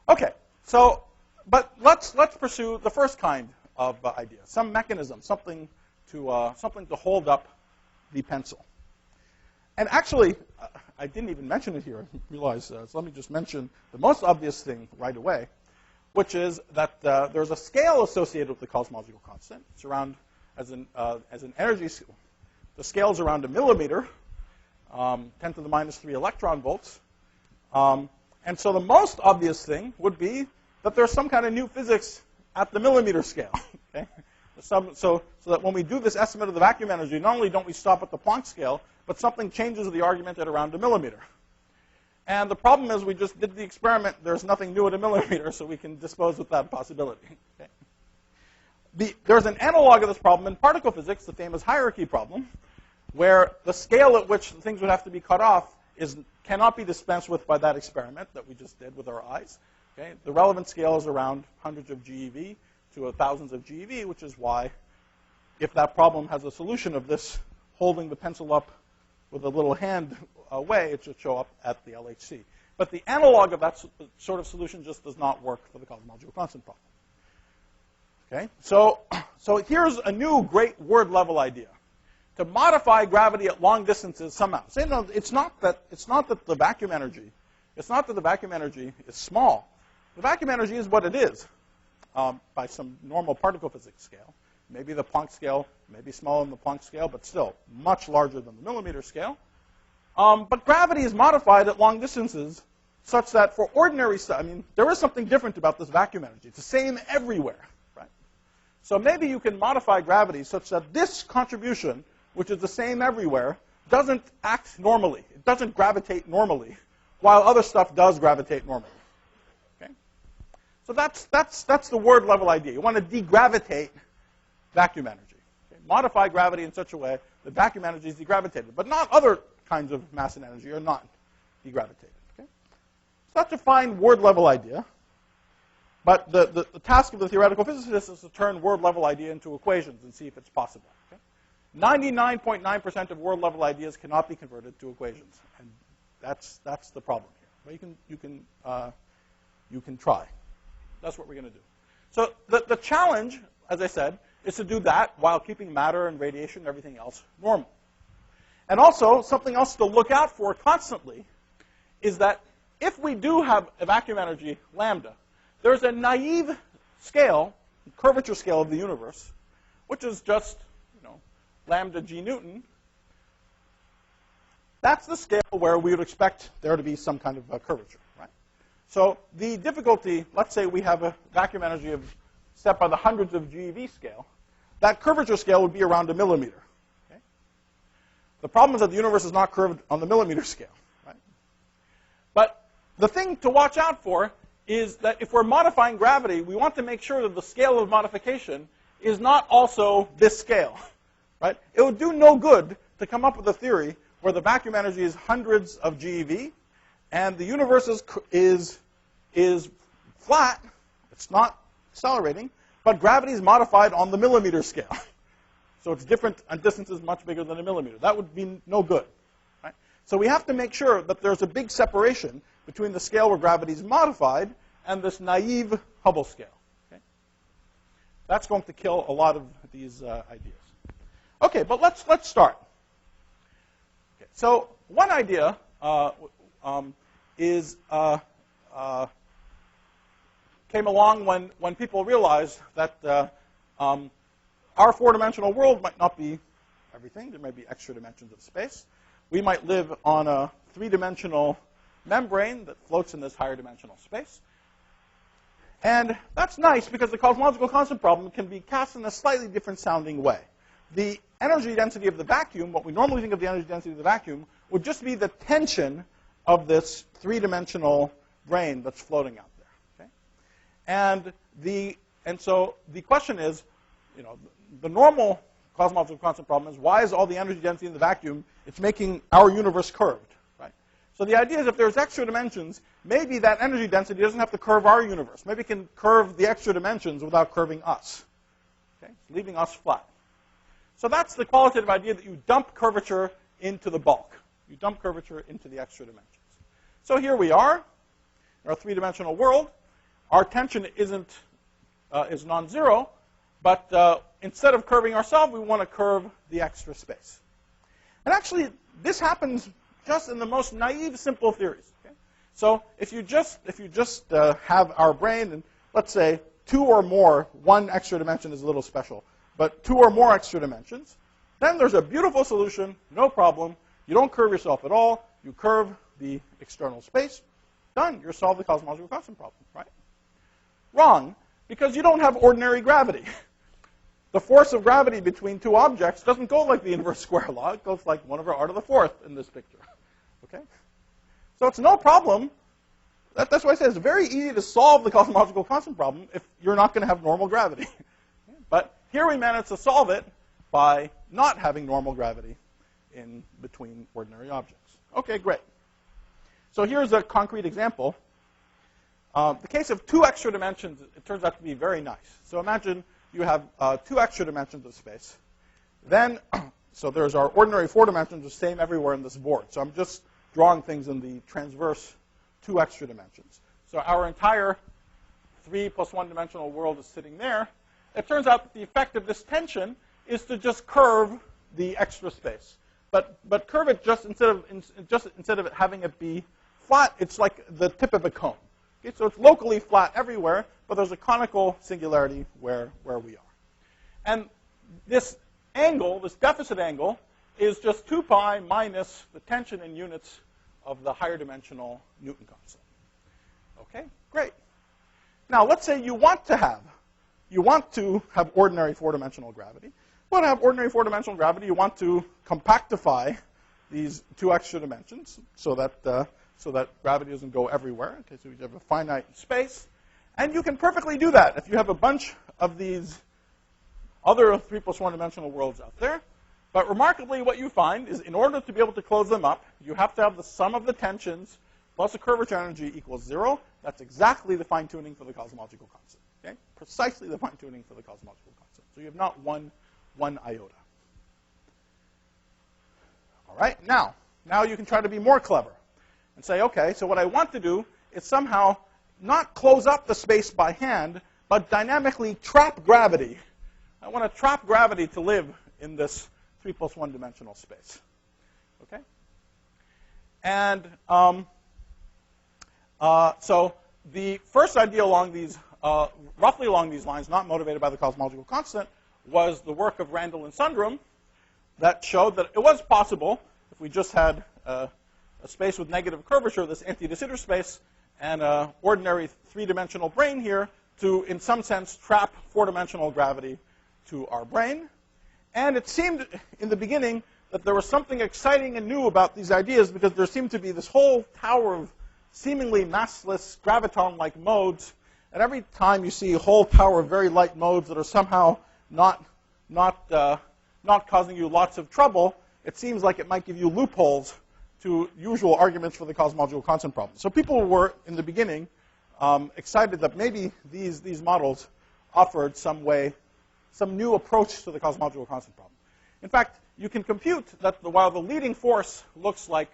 Okay. So, but let's pursue the first kind of idea, some mechanism, something to hold up the pencil. And actually, I didn't even mention it here. I realize, so let me just mention the most obvious thing right away, which is that there's a scale associated with the cosmological constant. It's around as an energy scale. The scale's around a millimeter, 10 to the minus 3 electron volts. And so the most obvious thing would be that there's some kind of new physics at the millimeter scale. Okay? So that when we do this estimate of the vacuum energy, not only don't we stop at the Planck scale, but something changes the argument at around a millimeter. And the problem is we just did the experiment. There's nothing new at a millimeter, so we can dispose with that possibility. Okay? There's an analog of this problem in particle physics, the famous hierarchy problem, where the scale at which things would have to be cut off cannot be dispensed with by that experiment that we just did with our eyes. Okay? The relevant scale is around hundreds of GeV to thousands of GeV, which is why if that problem has a solution of this holding the pencil up with a little hand away, it should show up at the LHC. But the analog of that sort of solution just does not work for the cosmological constant problem. Okay? So here's a new great word level idea. To modify gravity at long distances somehow. Say, no, it's not that the vacuum energy is small. The vacuum energy is what it is by some normal particle physics scale. Maybe the Planck scale, maybe smaller than the Planck scale, but still much larger than the millimeter scale. But gravity is modified at long distances such that for ordinary stuff, there is something different about this vacuum energy. It's the same everywhere, right? So maybe you can modify gravity such that this contribution, which is the same everywhere, doesn't act normally. It doesn't gravitate normally, while other stuff does gravitate normally. Okay? So that's the word level idea. You want to degravitate vacuum energy. Okay? Modify gravity in such a way that vacuum energy is degravitated, but not other kinds of mass and energy are not degravitated. Okay? So that's a fine word level idea. But the task of the theoretical physicist is to turn word-level idea into equations and see if it's possible. 99.9% of word-level ideas cannot be converted to equations, and that's the problem here. But you can try. That's what we're going to do. So the challenge, as I said, is to do that while keeping matter and radiation and everything else normal. And also, something else to look out for constantly is that if we do have a vacuum energy lambda, there's a naive scale, curvature scale of the universe, which is just lambda g Newton. That's the scale where we would expect there to be some kind of curvature, right? So the difficulty, let's say we have a vacuum energy of set by the hundreds of GeV scale. That curvature scale would be around a millimeter. Okay? The problem is that the universe is not curved on the millimeter scale, right? But the thing to watch out for is that if we're modifying gravity, we want to make sure that the scale of modification is not also this scale, right? It would do no good to come up with a theory where the vacuum energy is hundreds of GeV, and the universe is flat. It's not accelerating, but gravity is modified on the millimeter scale. So it's different and distances much bigger than a millimeter. That would be no good, right? So we have to make sure that there's a big separation between the scale where gravity is modified and this naive Hubble scale. Okay? That's going to kill a lot of these ideas. Okay, but let's start. Okay, so one idea came along when people realized that our four-dimensional world might not be everything. There may be extra dimensions of space. We might live on a three-dimensional membrane that floats in this higher dimensional space. And that's nice because the cosmological constant problem can be cast in a slightly different sounding way. The energy density of the vacuum, what we normally think of the energy density of the vacuum, would just be the tension of this three-dimensional brane that's floating out there. Okay? And so the question is, the normal cosmological constant problem is why is all the energy density in the vacuum, it's making our universe curved, right? So the idea is if there's extra dimensions, maybe that energy density doesn't have to curve our universe. Maybe it can curve the extra dimensions without curving us, okay? Leaving us flat. So that's the qualitative idea that you dump curvature into the bulk. You dump curvature into the extra dimensions. So here we are in our three-dimensional world. Our tension is non-zero, but instead of curving ourselves, we want to curve the extra space. And actually, this happens just in the most naive, simple theories. Okay? So if you just have our brane, and let's say two or more, one extra dimension is a little special, but two or more extra dimensions, then there's a beautiful solution, no problem. You don't curve yourself at all. You curve the external space. Done. You're solved the cosmological constant problem, right? Wrong, because you don't have ordinary gravity. The force of gravity between two objects doesn't go like the inverse square law. It goes like 1/r⁴ in this picture. Okay? So it's no problem. That's why I say it's very easy to solve the cosmological constant problem if you're not going to have normal gravity. But here we managed to solve it by not having normal gravity in between ordinary objects. Okay, great. So here's a concrete example. The case of two extra dimensions, it turns out to be very nice. So imagine you have two extra dimensions of space. Then, so there's our ordinary four dimensions, the same everywhere in this board. So I'm just drawing things in the transverse two extra dimensions. So our entire 3 + 1 dimensional world is sitting there. It turns out that the effect of this tension is to just curve the extra space. But curve it just instead of having it be flat, it's like the tip of a cone. Okay, so it's locally flat everywhere, but there's a conical singularity where we are. And this angle, this deficit angle, is just 2 pi minus the tension in units of the higher dimensional Newton constant. Okay, great. Now let's say you want to have ordinary four-dimensional gravity. You want to have ordinary four-dimensional gravity. You want to compactify these two extra dimensions so that gravity doesn't go everywhere. Okay, so you have a finite space. And you can perfectly do that if you have a bunch of these other 3 + 1 dimensional worlds out there. But remarkably, what you find is in order to be able to close them up, you have to have the sum of the tensions plus a curvature energy equals 0, That's exactly the fine-tuning for the cosmological constant. Okay? Precisely the fine-tuning for the cosmological constant. So you have not one iota. All right, now you can try to be more clever and say, okay, so what I want to do is somehow not close up the space by hand, but dynamically trap gravity. I want to trap gravity to live in this 3 + 1 dimensional space. Okay? And so the first idea along these, roughly along these lines, not motivated by the cosmological constant, was the work of Randall and Sundrum that showed that it was possible, if we just had a space with negative curvature, this anti-de Sitter space, and an ordinary 3-dimensional brane here, to, in some sense, trap 4-dimensional gravity to our brane. And it seemed in the beginning that there was something exciting and new about these ideas, because there seemed to be this whole tower of seemingly massless graviton-like modes. And every time you see a whole tower of very light modes that are somehow not causing you lots of trouble, it seems like it might give you loopholes to usual arguments for the cosmological constant problem. So people were, in the beginning, excited that maybe these models offered some new approach to the cosmological constant problem. In fact, you can compute that while the leading force looks like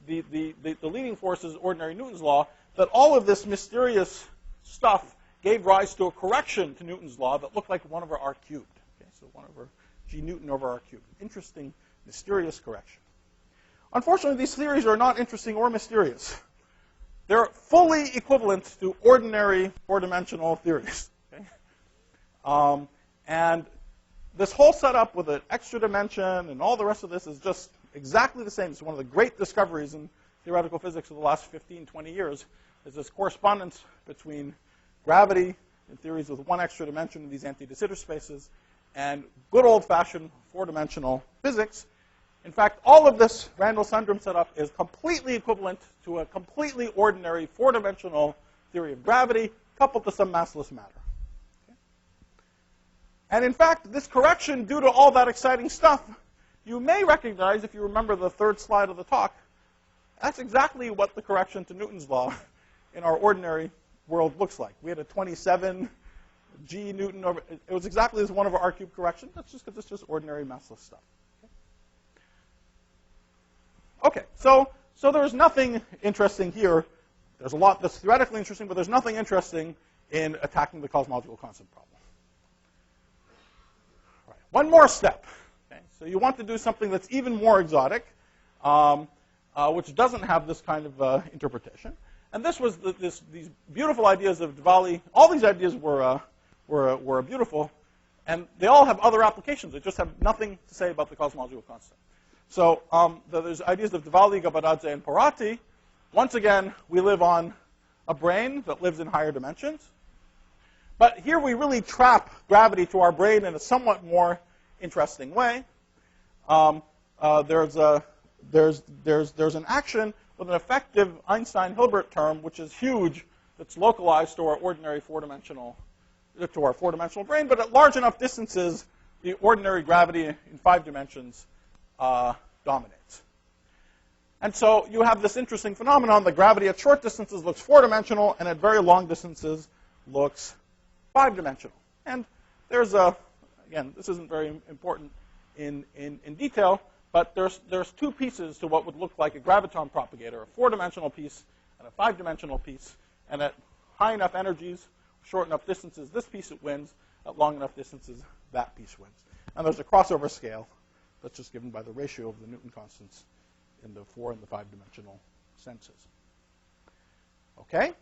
the leading force is ordinary Newton's law, that all of this mysterious stuff gave rise to a correction to Newton's law that looked like 1 over r cubed. Okay, so 1 over g Newton over r cubed. Interesting, mysterious correction. Unfortunately, these theories are not interesting or mysterious. They're fully equivalent to ordinary 4-dimensional theories. Okay? And this whole setup with an extra dimension and all the rest of this is just exactly the same. It's one of the great discoveries in theoretical physics of the last 15, 20 years, is this correspondence between gravity in theories with 1 extra dimension in these anti-de Sitter spaces and good old-fashioned 4-dimensional physics. In fact, all of this Randall-Sundrum setup is completely equivalent to a completely ordinary 4-dimensional theory of gravity coupled to some massless matter. Okay? And in fact, this correction, due to all that exciting stuff, you may recognize, if you remember the 3rd slide of the talk, that's exactly what the correction to Newton's law in our ordinary world looks like. We had a 27 g Newton over, it was exactly this 1 over r cubed correction. That's just because it's just ordinary massless stuff. Okay, so there's nothing interesting here. There's a lot that's theoretically interesting, but there's nothing interesting in attacking the cosmological constant problem. All right, one more step. Okay, so you want to do something that's even more exotic, which doesn't have this kind of interpretation. And this was these beautiful ideas of Diwali. All these ideas were beautiful, and they all have other applications. They just have nothing to say about the cosmological constant. So there's ideas of Diwali, Gabbaradze, and Parati. Once again, we live on a brane that lives in higher dimensions. But here we really trap gravity to our brane in a somewhat more interesting way. There's an action with an effective Einstein-Hilbert term, which is huge, that's localized to our ordinary 4-dimensional brane. But at large enough distances, the ordinary gravity in 5 dimensions dominates. And so you have this interesting phenomenon. The gravity at short distances looks 4-dimensional, and at very long distances looks 5-dimensional. And there's again, this isn't very important in detail, but there's 2 pieces to what would look like a graviton propagator, a 4-dimensional piece and a 5-dimensional piece. And at high enough energies, short enough distances, this piece wins. At long enough distances, that piece wins. And there's a crossover scale that's just given by the ratio of the Newton constants in the 4 and the 5-dimensional senses. Okay?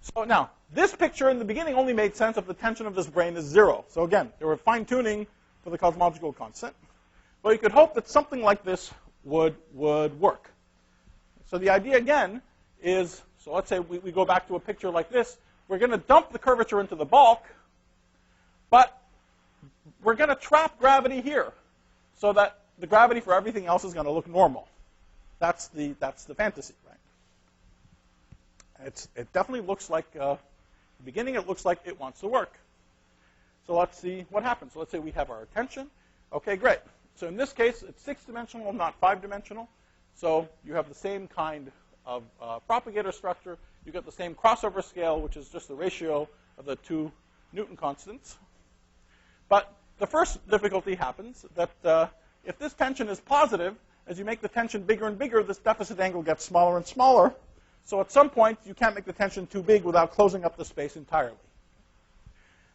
So now, this picture in the beginning only made sense if the tension of this brane is 0. So again, they were fine-tuning for the cosmological constant. But you could hope that something like this would work. So the idea, again, is, so let's say we go back to a picture like this. We're going to dump the curvature into the bulk, but we're going to trap gravity here so that the gravity for everything else is going to look normal. That's the fantasy, right? It definitely looks like, in the beginning, it looks like it wants to work. So let's see what happens. So let's say we have our tension. Okay, great. So in this case, it's 6-dimensional, not 5-dimensional. So you have the same kind of propagator structure. You get the same crossover scale, which is just the ratio of the two Newton constants. But the first difficulty happens that if this tension is positive, as you make the tension bigger and bigger, this deficit angle gets smaller and smaller. So at some point, you can't make the tension too big without closing up the space entirely.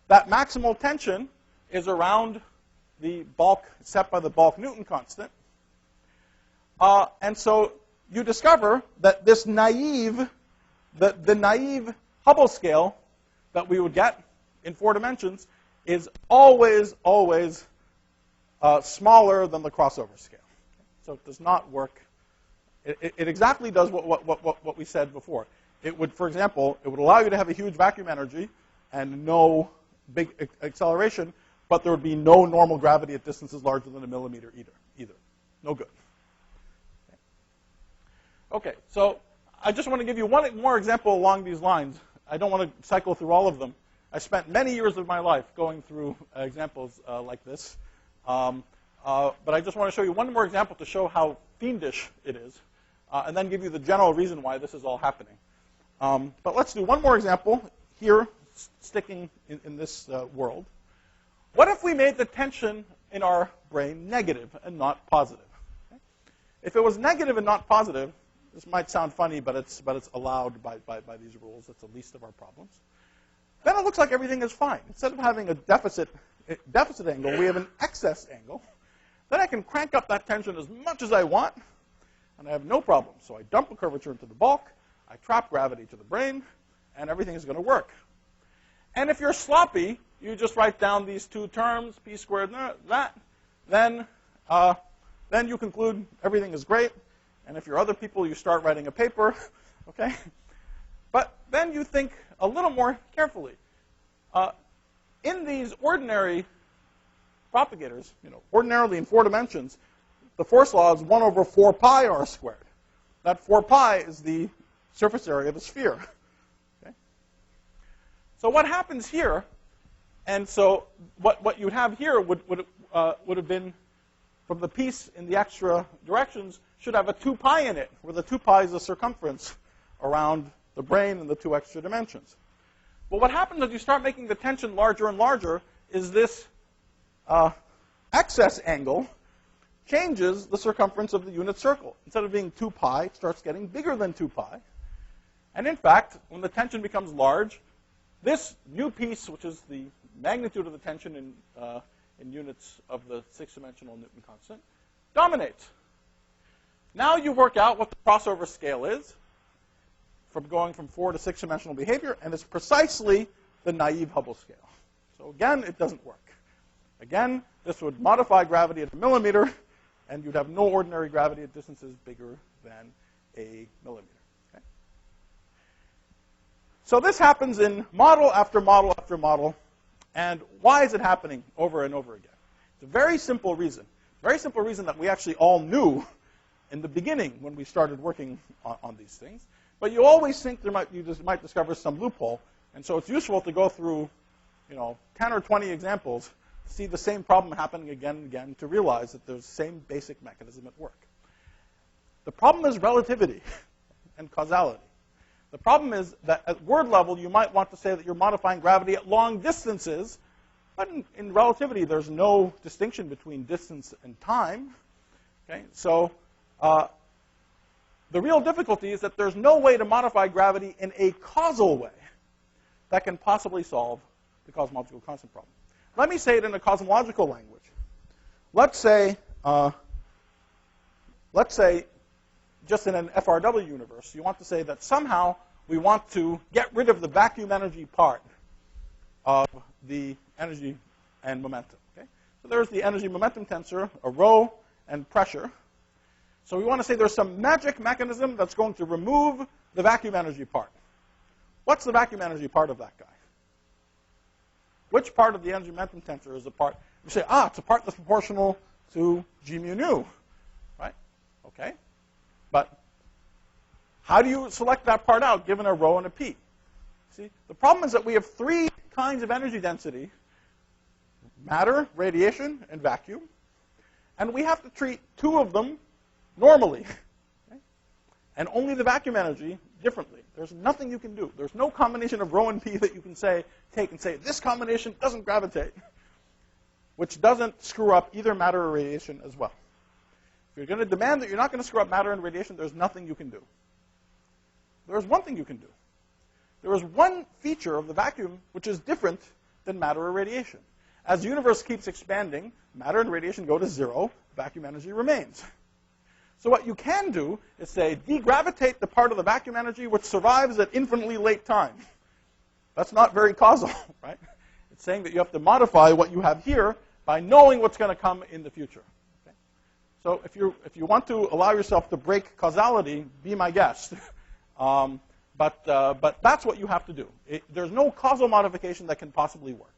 That maximal tension is around the bulk set by the bulk Newton constant. And so you discover that this naive, the naive Hubble scale that we would get in 4 dimensions is always, always smaller than the crossover scale. So it does not work. It exactly does what we said before. It would, for example, it would allow you to have a huge vacuum energy and no big acceleration, but there would be no normal gravity at distances larger than a millimeter either. No good. Okay, so I just want to give you one more example along these lines. I don't want to cycle through all of them. I spent many years of my life going through examples like this. But I just want to show you one more example to show how fiendish it is, and then give you the general reason why this is all happening. But let's do one more example here, sticking in this world. What if we made the tension in our brain negative and not positive? Okay? If it was negative and not positive, this might sound funny, but it's allowed by these rules. That's the least of our problems. Then it looks like everything is fine. Instead of having a deficit angle, we have an excess angle. Then I can crank up that tension as much as I want, and I have no problem. So I dump a curvature into the bulk, I trap gravity to the brain, and everything is going to work. And if you're sloppy, you just write down these two terms, p squared, that, then you conclude everything is great. And if you're other people, you start writing a paper, okay? But then you think a little more carefully. In these ordinary propagators, ordinarily in 4 dimensions, the force law is 1 over 4 pi r squared. That 4 pi is the surface area of a sphere. Okay? So what happens here, and so what you'd have here would have been, from the piece in the extra directions, should have a 2 pi in it, where the 2 pi is the circumference around the brain in the 2 extra dimensions. But what happens as you start making the tension larger and larger is this excess angle changes the circumference of the unit circle. Instead of being 2 pi, it starts getting bigger than 2 pi. And in fact, when the tension becomes large, this new piece, which is the magnitude of the tension in units of the 6-dimensional Newton constant, dominates. Now you work out what the crossover scale is from going from 4 to 6-dimensional behavior, and it's precisely the naive Hubble scale. So again, it doesn't work. Again, this would modify gravity at a millimeter, and you'd have no ordinary gravity at distances bigger than a millimeter. Okay? So this happens in model after model after model. And why is it happening over and over again? It's a very simple reason. Very simple reason that we actually all knew in the beginning when we started working on these things. But you always think you just might discover some loophole. And so it's useful to go through 10 or 20 examples, see the same problem happening again and again, to realize that there's the same basic mechanism at work. The problem is relativity and causality. The problem is that at word level, you might want to say that you're modifying gravity at long distances, but in relativity, there's no distinction between distance and time. Okay? So the real difficulty is that there's no way to modify gravity in a causal way that can possibly solve the cosmological constant problem. Let me say it in a cosmological language. Let's say just in an FRW universe, you want to say that somehow we want to get rid of the vacuum energy part of the energy and momentum. Okay? So there's the energy momentum tensor, a rho, and pressure. So we want to say there's some magic mechanism that's going to remove the vacuum energy part. What's the vacuum energy part of that guy? Which part of the energy momentum tensor is the part? You say, it's a part that's proportional to g mu nu, right? Okay. But how do you select that part out given a rho and a p? See, the problem is that we have 3 kinds of energy density: matter, radiation, and vacuum. And we have to treat 2 of them normally. Okay? and only the vacuum energy differently. There's nothing you can do. There's no combination of rho and p that you can take and say, this combination doesn't gravitate, which doesn't screw up either matter or radiation as well. If you're going to demand that you're not going to screw up matter and radiation, there's nothing you can do. There's one thing you can do. There is one feature of the vacuum which is different than matter or radiation. As the universe keeps expanding, matter and radiation go to zero, vacuum energy remains. So what you can do is say, degravitate the part of the vacuum energy which survives at infinitely late time. That's not very causal, right? It's saying that you have to modify what you have here by knowing what's going to come in the future. Okay? So if you want to allow yourself to break causality, be my guest. But that's what you have to do. There's no causal modification that can possibly work.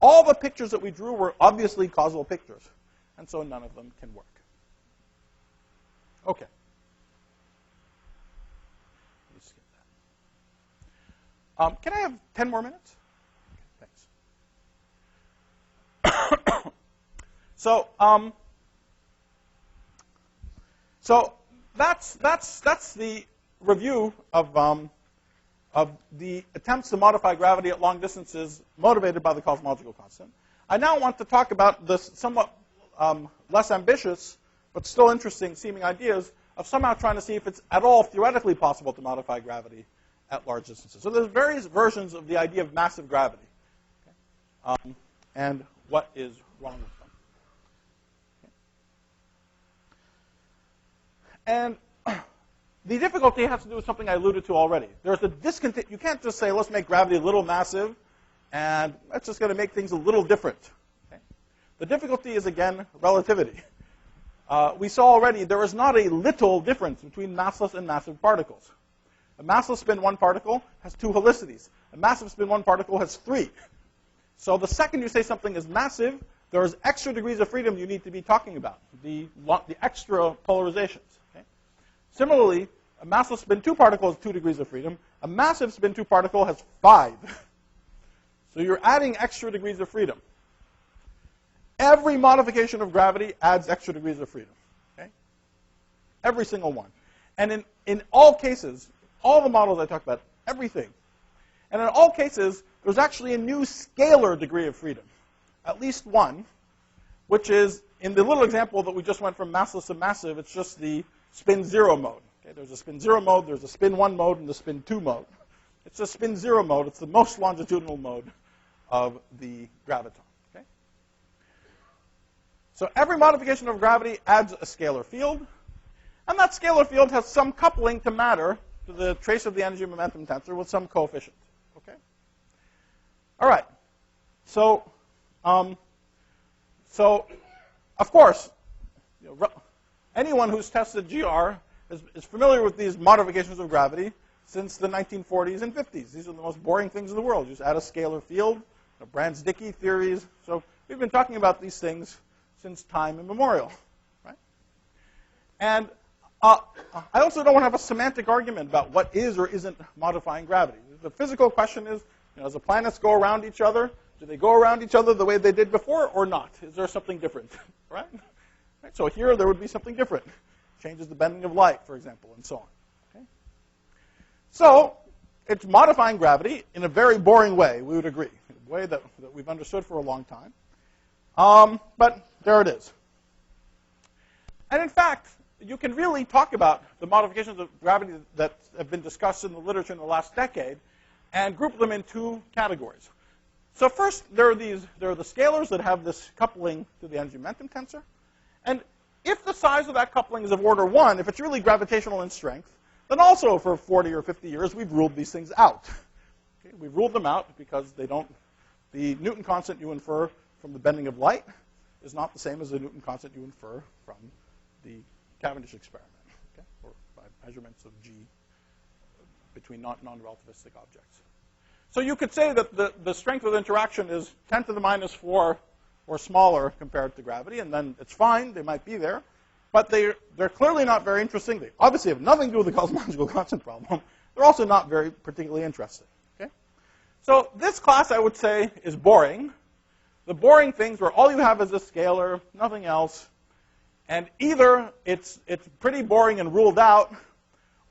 All the pictures that we drew were obviously causal pictures, and so none of them can work. Okay. Let's skip that. Can I have 10 more minutes? Okay, thanks. So that's the review of the attempts to modify gravity at long distances motivated by the cosmological constant. I now want to talk about the somewhat less ambitious but still interesting seeming ideas of somehow trying to see if it's at all theoretically possible to modify gravity at large distances. So there's various versions of the idea of massive gravity, okay? And what is wrong with them. Okay. And the difficulty has to do with something I alluded to already. There's a discontent. You can't just say, let's make gravity a little massive, and that's just going to make things a little different. Okay? The difficulty is, again, relativity. We saw already there is not a little difference between massless and massive particles. A massless spin 1 particle has 2 helicities. A massive spin 1 particle has 3. So the second you say something is massive, there's extra degrees of freedom you need to be talking about, the extra polarizations. Okay? Similarly, a massless spin 2 particle has 2 degrees of freedom. A massive spin 2 particle has 5. So you're adding extra degrees of freedom. Every modification of gravity adds extra degrees of freedom. Okay? Every single one. And in all cases, all the models I talked about, everything. And in all cases, there's actually a new scalar degree of freedom. At least one, which is, in the little example that we just went from massless to massive, it's just the spin 0 mode. Okay? There's a spin 0 mode, there's a spin 1 mode, and the spin 2 mode. It's a spin 0 mode. It's the most longitudinal mode of the graviton. Okay? So every modification of gravity adds a scalar field. And that scalar field has some coupling to matter, to the trace of the energy momentum tensor with some coefficient. Okay? All right. So of course, anyone who's tested GR is familiar with these modifications of gravity since the 1940s and 50s. These are the most boring things in the world. You just add a scalar field, Brans-Dicke theories. So we've been talking about these things since time immemorial. Right? And I also don't want to have a semantic argument about what is or isn't modifying gravity. The physical question is, as the planets go around each other, do they go around each other the way they did before or not? Is there something different? Right? So here there would be something different. Changes the bending of light, for example, and so on. Okay? So it's modifying gravity in a very boring way, we would agree, a way that we've understood for a long time. But there it is. And in fact, you can really talk about the modifications of gravity that have been discussed in the literature in the last decade and group them in 2 categories. So first, there are the scalars that have this coupling to the energy momentum tensor. And if the size of that coupling is of order 1, if it's really gravitational in strength, then also for 40 or 50 years, we've ruled these things out. Okay? We've ruled them out because they don't, the Newton constant you infer from the bending of light is not the same as the Newton constant you infer from the Cavendish experiment, okay? Or by measurements of G between non-relativistic objects. So you could say that the strength of the interaction is 10 to the minus 4 or smaller compared to gravity, and then it's fine, they might be there. But they're clearly not very interesting. They obviously have nothing to do with the cosmological constant problem. They're also not very particularly interesting. Okay? So this class, I would say, is boring. The boring things where all you have is a scalar, nothing else. And either it's pretty boring and ruled out,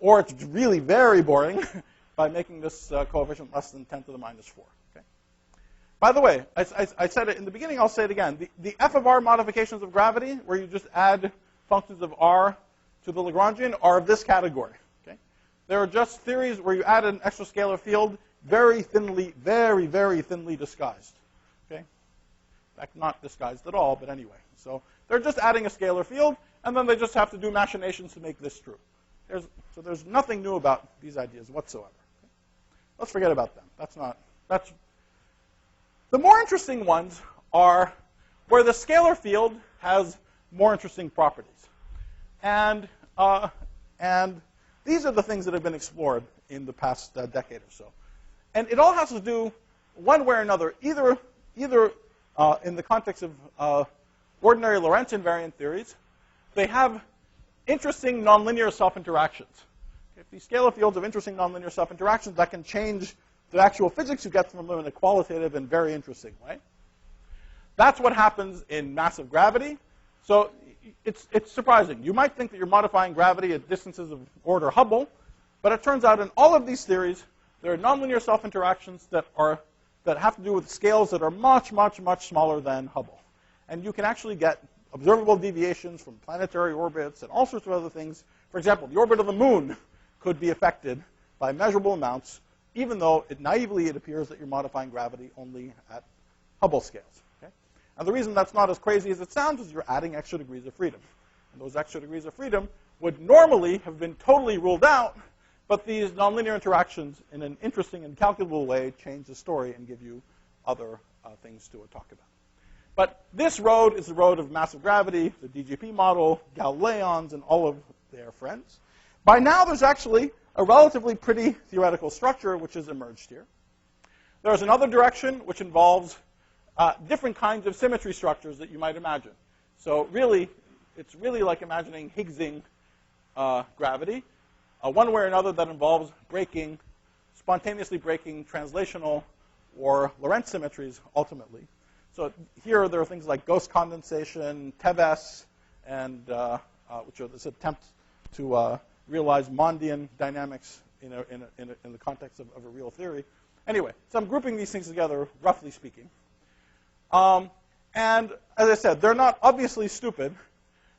or it's really very boring by making this coefficient less than 10 to the minus 4. Okay? By the way, I said it in the beginning, I'll say it again. The f of r modifications of gravity, where you just add functions of r to the Lagrangian, are of this category. Okay? There are just theories where you add an extra scalar field very thinly, very, very thinly disguised. Okay? In fact, not disguised at all, but anyway. So they're just adding a scalar field, and then they just have to do machinations to make this true. So there's nothing new about these ideas whatsoever. Okay? Let's forget about them. The more interesting ones are where the scalar field has more interesting properties. And these are the things that have been explored in the past decade or so. And it all has to do, one way or another, either in the context of ordinary Lorentz invariant theories, they have interesting nonlinear self-interactions. If these scalar fields have interesting nonlinear self-interactions, that can change the actual physics you get from them in a qualitative and very interesting way. That's what happens in massive gravity. So it's surprising. You might think that you're modifying gravity at distances of order Hubble, but it turns out in all of these theories, there are nonlinear self-interactions that have to do with scales that are much, much, much smaller than Hubble. And you can actually get observable deviations from planetary orbits and all sorts of other things. For example, the orbit of the moon could be affected by measurable amounts, even though naively it appears that you're modifying gravity only at Hubble scales. Okay? And the reason that's not as crazy as it sounds is you're adding extra degrees of freedom. And those extra degrees of freedom would normally have been totally ruled out, but these nonlinear interactions in an interesting and calculable way change the story and give you other things to talk about. But this road is the road of massive gravity, the DGP model, Galileans, and all of their friends. By now, there's actually a relatively pretty theoretical structure which has emerged here. There's another direction which involves different kinds of symmetry structures that you might imagine. So really, it's really like imagining Higgsing gravity. One way or another that involves spontaneously breaking translational or Lorentz symmetries ultimately. So here there are things like ghost condensation, Teves, and which are this attempt to realize Mondian dynamics in the context of a real theory. Anyway, so I'm grouping these things together, roughly speaking. And as I said, they're not obviously stupid,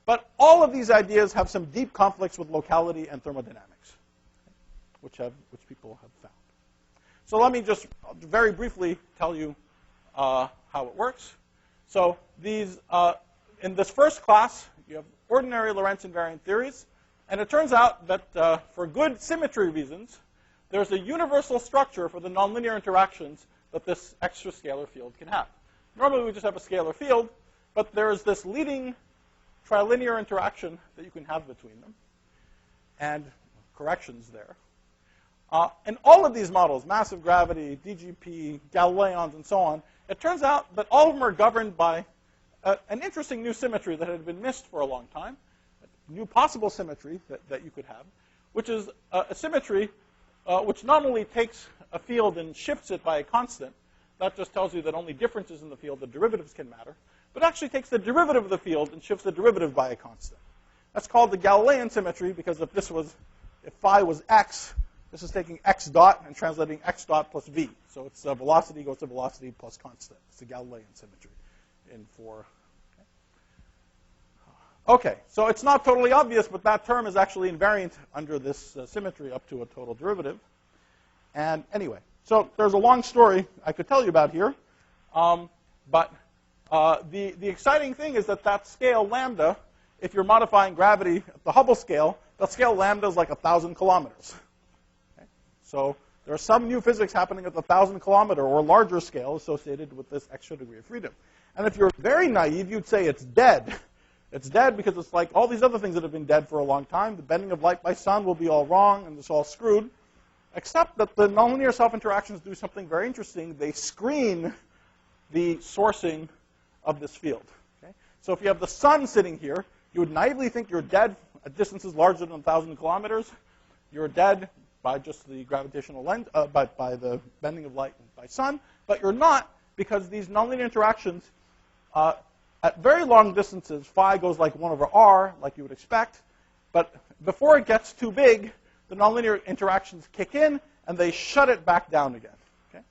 but all of these ideas have some deep conflicts with locality and thermodynamics, which people have found. So let me just very briefly tell you how it works. So these, in this first class, you have ordinary Lorentz invariant theories, and it turns out that for good symmetry reasons, there's a universal structure for the nonlinear interactions that this extra scalar field can have. Normally, we just have a scalar field, but there is this leading trilinear interaction that you can have between them, and corrections there. In all of these models, massive gravity, DGP, Galileans, and so on, it turns out that all of them are governed by an interesting new symmetry that had been missed for a long time, a new possible symmetry that you could have, which is a symmetry which not only takes a field and shifts it by a constant, that just tells you that only differences in the field, the derivatives can matter, but actually takes the derivative of the field and shifts the derivative by a constant. That's called the Galilean symmetry because if phi was x, this is taking x dot and translating x dot plus v. So it's velocity goes to velocity plus constant. It's the Galilean symmetry in 4. Okay, so it's not totally obvious, but that term is actually invariant under this symmetry up to a total derivative. And anyway, so there's a long story I could tell you about here. But the exciting thing is that scale lambda, if you're modifying gravity at the Hubble scale, that scale lambda is like 1,000 kilometers. Okay? So there are some new physics happening at the 1,000-kilometer or larger scale associated with this extra degree of freedom. And if you're very naive, you'd say it's dead. It's dead because it's like all these other things that have been dead for a long time. The bending of light by sun will be all wrong, and it's all screwed. Except that the nonlinear self-interactions do something very interesting. They screen the sourcing of this field. Okay? So if you have the sun sitting here, you would naively think you're dead at distances larger than 1,000 kilometers. You're dead by just the gravitational length, by the bending of light by sun. But you're not, because these nonlinear interactions, at very long distances, phi goes like 1 over r, like you would expect. But before it gets too big, the nonlinear interactions kick in, and they shut it back down again. Okay?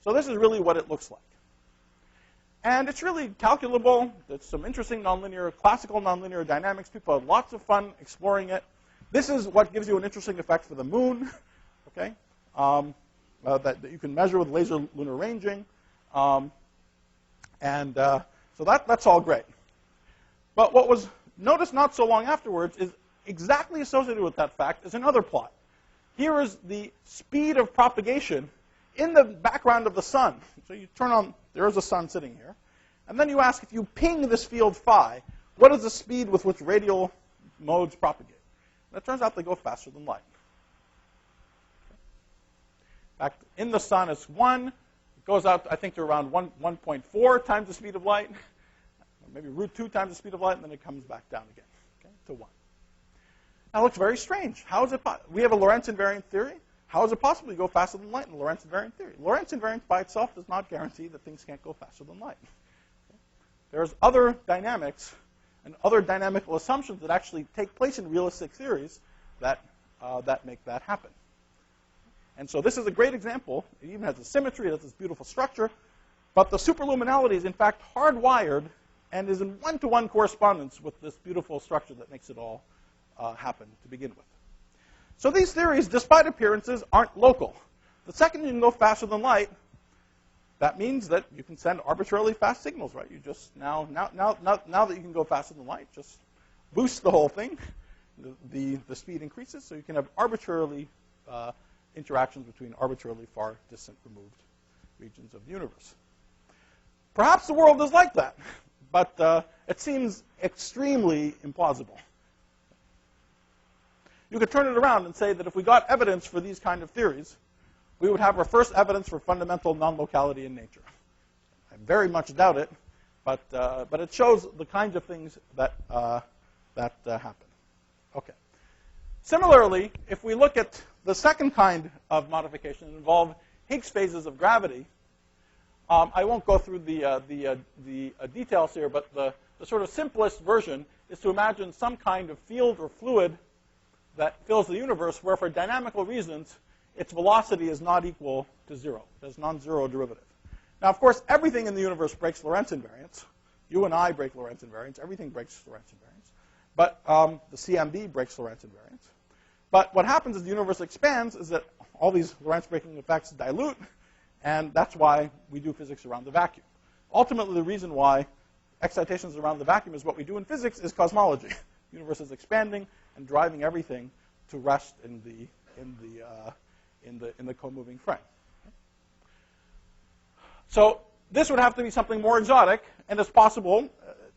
So this is really what it looks like. And it's really calculable. There's some interesting classical nonlinear dynamics. People have lots of fun exploring it. This is what gives you an interesting effect for the moon, okay? That you can measure with laser lunar ranging. So that's all great. But what was noticed not so long afterwards is exactly associated with that fact is another plot. Here is the speed of propagation in the background of the sun. So you turn on, there's a sun sitting here. And then you ask, if you ping this field phi, what is the speed with which radial modes propagate? And it turns out they go faster than light. In fact, in the sun, it's 1. It goes out, I think, to around 1.4 times the speed of light, maybe root 2 times the speed of light, and then it comes back down again, okay, to 1. Now, it looks very strange. How is it we have a Lorentz invariant theory. How is it possible to go faster than light in the Lorentz invariant theory? Lorentz invariance by itself does not guarantee that things can't go faster than light. Okay? There's other dynamics and other dynamical assumptions that actually take place in realistic theories that make that happen. And so this is a great example. It even has a symmetry. It has this beautiful structure. But the superluminality is, in fact, hardwired and is in one-to-one correspondence with this beautiful structure that makes it all happen to begin with. So these theories, despite appearances, aren't local. The second you can go faster than light, that means that you can send arbitrarily fast signals, right? You just now that you can go faster than light, just boost the whole thing. The speed increases, so you can have arbitrarily interactions between arbitrarily far distant removed regions of the universe. Perhaps the world is like that, but it seems extremely implausible. You could turn it around and say that if we got evidence for these kind of theories, we would have our first evidence for fundamental non-locality in nature. I very much doubt it, but it shows the kinds of things that happen. Okay. Similarly, if we look at the second kind of modification that involve Higgs phases of gravity, I won't go through the details here, but the sort of simplest version is to imagine some kind of field or fluid that fills the universe where, for dynamical reasons, its velocity is not equal to 0. There's non-zero derivative. Now, of course, everything in the universe breaks Lorentz invariance. You and I break Lorentz invariance. Everything breaks Lorentz invariance. But the CMB breaks Lorentz invariance. But what happens as the universe expands is that all these Lorentz breaking effects dilute, and that's why we do physics around the vacuum. Ultimately, the reason why excitations around the vacuum is what we do in physics is cosmology. The universe is expanding and driving everything to rest in the co-moving frame. So this would have to be something more exotic, and it's possible.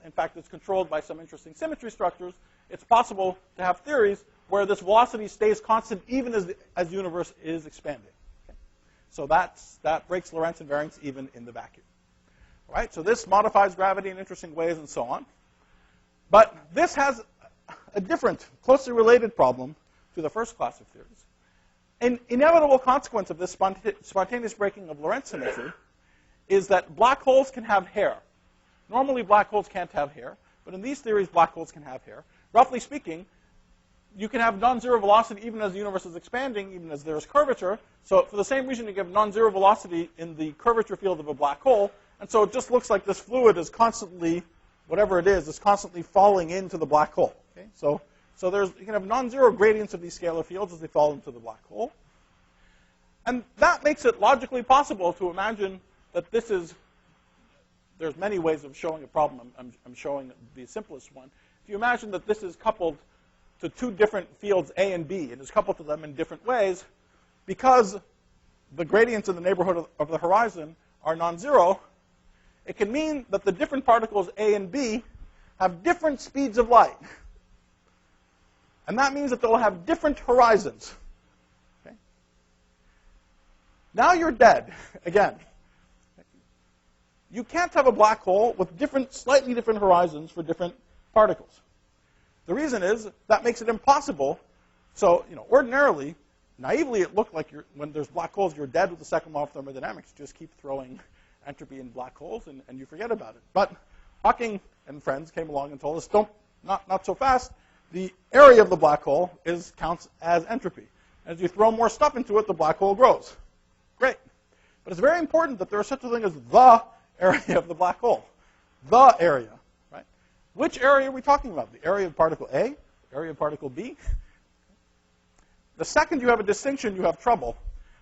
In fact, it's controlled by some interesting symmetry structures. It's possible to have theories where this velocity stays constant even as the universe is expanding. Okay? So that breaks Lorentz invariance even in the vacuum. All right? So this modifies gravity in interesting ways and so on. But this has a different, closely related problem to the first class of theories. An inevitable consequence of this spontaneous breaking of Lorentz symmetry is that black holes can have hair. Normally, black holes can't have hair, but in these theories, black holes can have hair. Roughly speaking, you can have non-zero velocity even as the universe is expanding, even as there's curvature. So for the same reason, you can have non-zero velocity in the curvature field of a black hole. And so it just looks like this fluid is constantly, whatever it is constantly falling into the black hole. Okay? So you can have non-zero gradients of these scalar fields as they fall into the black hole. And that makes it logically possible to imagine that this is, there's many ways of showing a problem. I'm showing the simplest one. If you imagine that this is coupled to two different fields, A and B, and is coupled to them in different ways, because the gradients in the neighborhood of the horizon are non-zero, it can mean that the different particles A and B have different speeds of light. And that means that they'll have different horizons. Okay? Now you're dead, again. You can't have a black hole with slightly different horizons for different particles. The reason is that makes it impossible. So, ordinarily, naively, it looked like when there's black holes, you're dead with the second law of thermodynamics. You just keep throwing entropy in black holes, and you forget about it. But Hawking and friends came along and told us, not so fast. the area of the black hole counts as entropy. As you throw more stuff into it, the black hole grows. Great. But it's very important that there is such a thing as the area of the black hole. The area, right? Which area are we talking about? The area of particle A? The area of particle B? The second you have a distinction, you have trouble.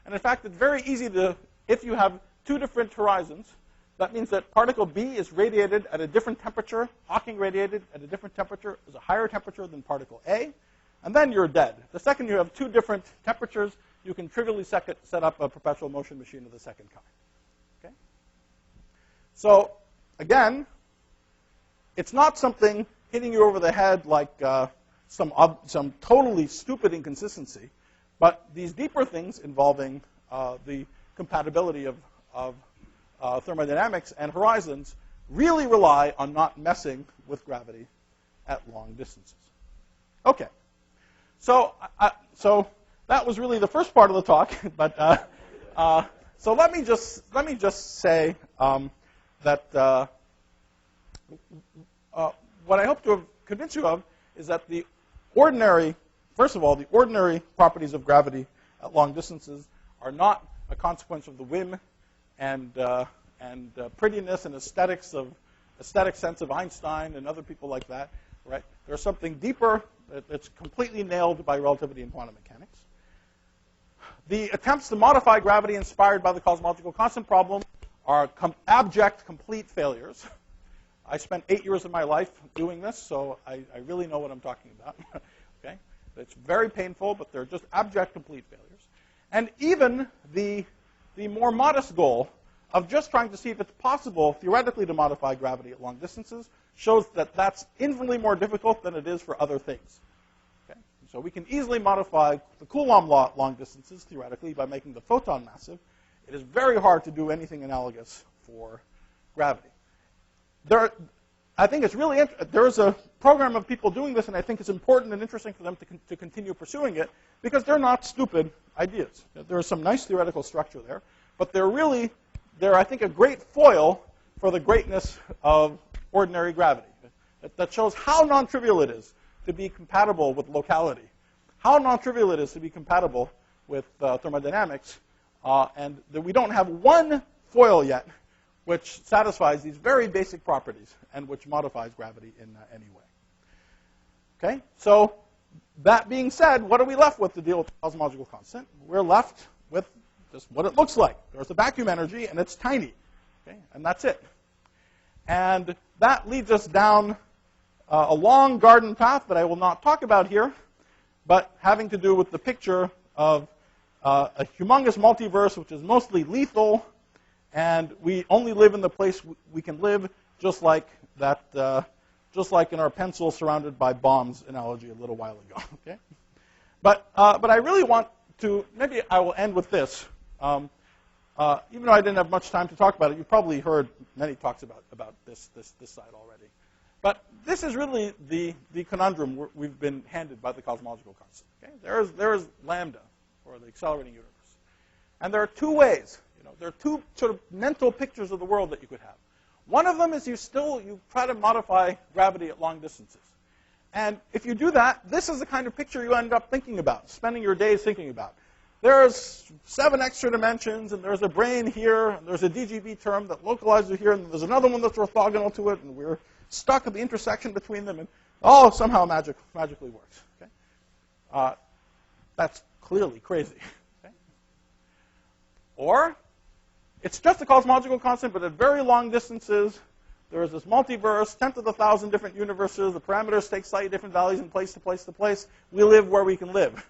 And in fact, it's very easy to, if you have two different horizons, that means that particle B is radiated at a different temperature. Hawking radiated at a different temperature is a higher temperature than particle A. And then you're dead. The second you have two different temperatures, you can trivially set up a perpetual motion machine of the second kind. Okay? So, again, it's not something hitting you over the head like some totally stupid inconsistency, but these deeper things involving the compatibility of thermodynamics and horizons really rely on not messing with gravity at long distances. Okay, so that was really the first part of the talk, but so let me just say that what I hope to have convinced you of is that first of all, the ordinary properties of gravity at long distances are not a consequence of the whim and prettiness and aesthetic sense of Einstein and other people like that, right? There's something deeper that's completely nailed by relativity and quantum mechanics. The attempts to modify gravity inspired by the cosmological constant problem are abject, complete failures. I spent 8 years of my life doing this, so I really know what I'm talking about. Okay? It's very painful, but they're just abject, complete failures. And even the more modest goal of just trying to see if it's possible theoretically to modify gravity at long distances shows that that's infinitely more difficult than it is for other things. Okay? So we can easily modify the Coulomb law at long distances theoretically by making the photon massive. It is very hard to do anything analogous for gravity. I think it's really there is a program of people doing this, and I think it's important and interesting for them to continue pursuing it because they're not stupid ideas. There is some nice theoretical structure there, but they're I think a great foil for the greatness of ordinary gravity. That shows how non-trivial it is to be compatible with locality, how non-trivial it is to be compatible with thermodynamics, and that we don't have one foil yet which satisfies these very basic properties and which modifies gravity in any way. Okay, so that being said, what are we left with to deal with the cosmological constant? We're left with just what it looks like. There's a vacuum energy, and it's tiny, okay, and that's it. And that leads us down a long garden path that I will not talk about here, but having to do with the picture of a humongous multiverse which is mostly lethal, and we only live in the place we can live, just like that, just like in our pencil surrounded by bombs analogy a little while ago. Okay, but I really want to. Maybe I will end with this. Even though I didn't have much time to talk about it, you've probably heard many talks about this side already. But this is really the conundrum we've been handed by the cosmological constant. Okay, there is lambda, or the accelerating universe, and there are two ways. There are two sort of mental pictures of the world that you could have. One of them is you try to modify gravity at long distances. And if you do that, this is the kind of picture you end up thinking about, spending your days thinking about. There's 7 extra dimensions, and there's a brane here, and there's a DGB term that localizes here, and there's another one that's orthogonal to it, and we're stuck at the intersection between them, and all somehow magically works. Okay? That's clearly crazy. Okay? Or it's just a cosmological constant, but at very long distances, there is this multiverse, 10 to the 1,000 different universes. The parameters take slightly different values in place to place to place. We live where we can live.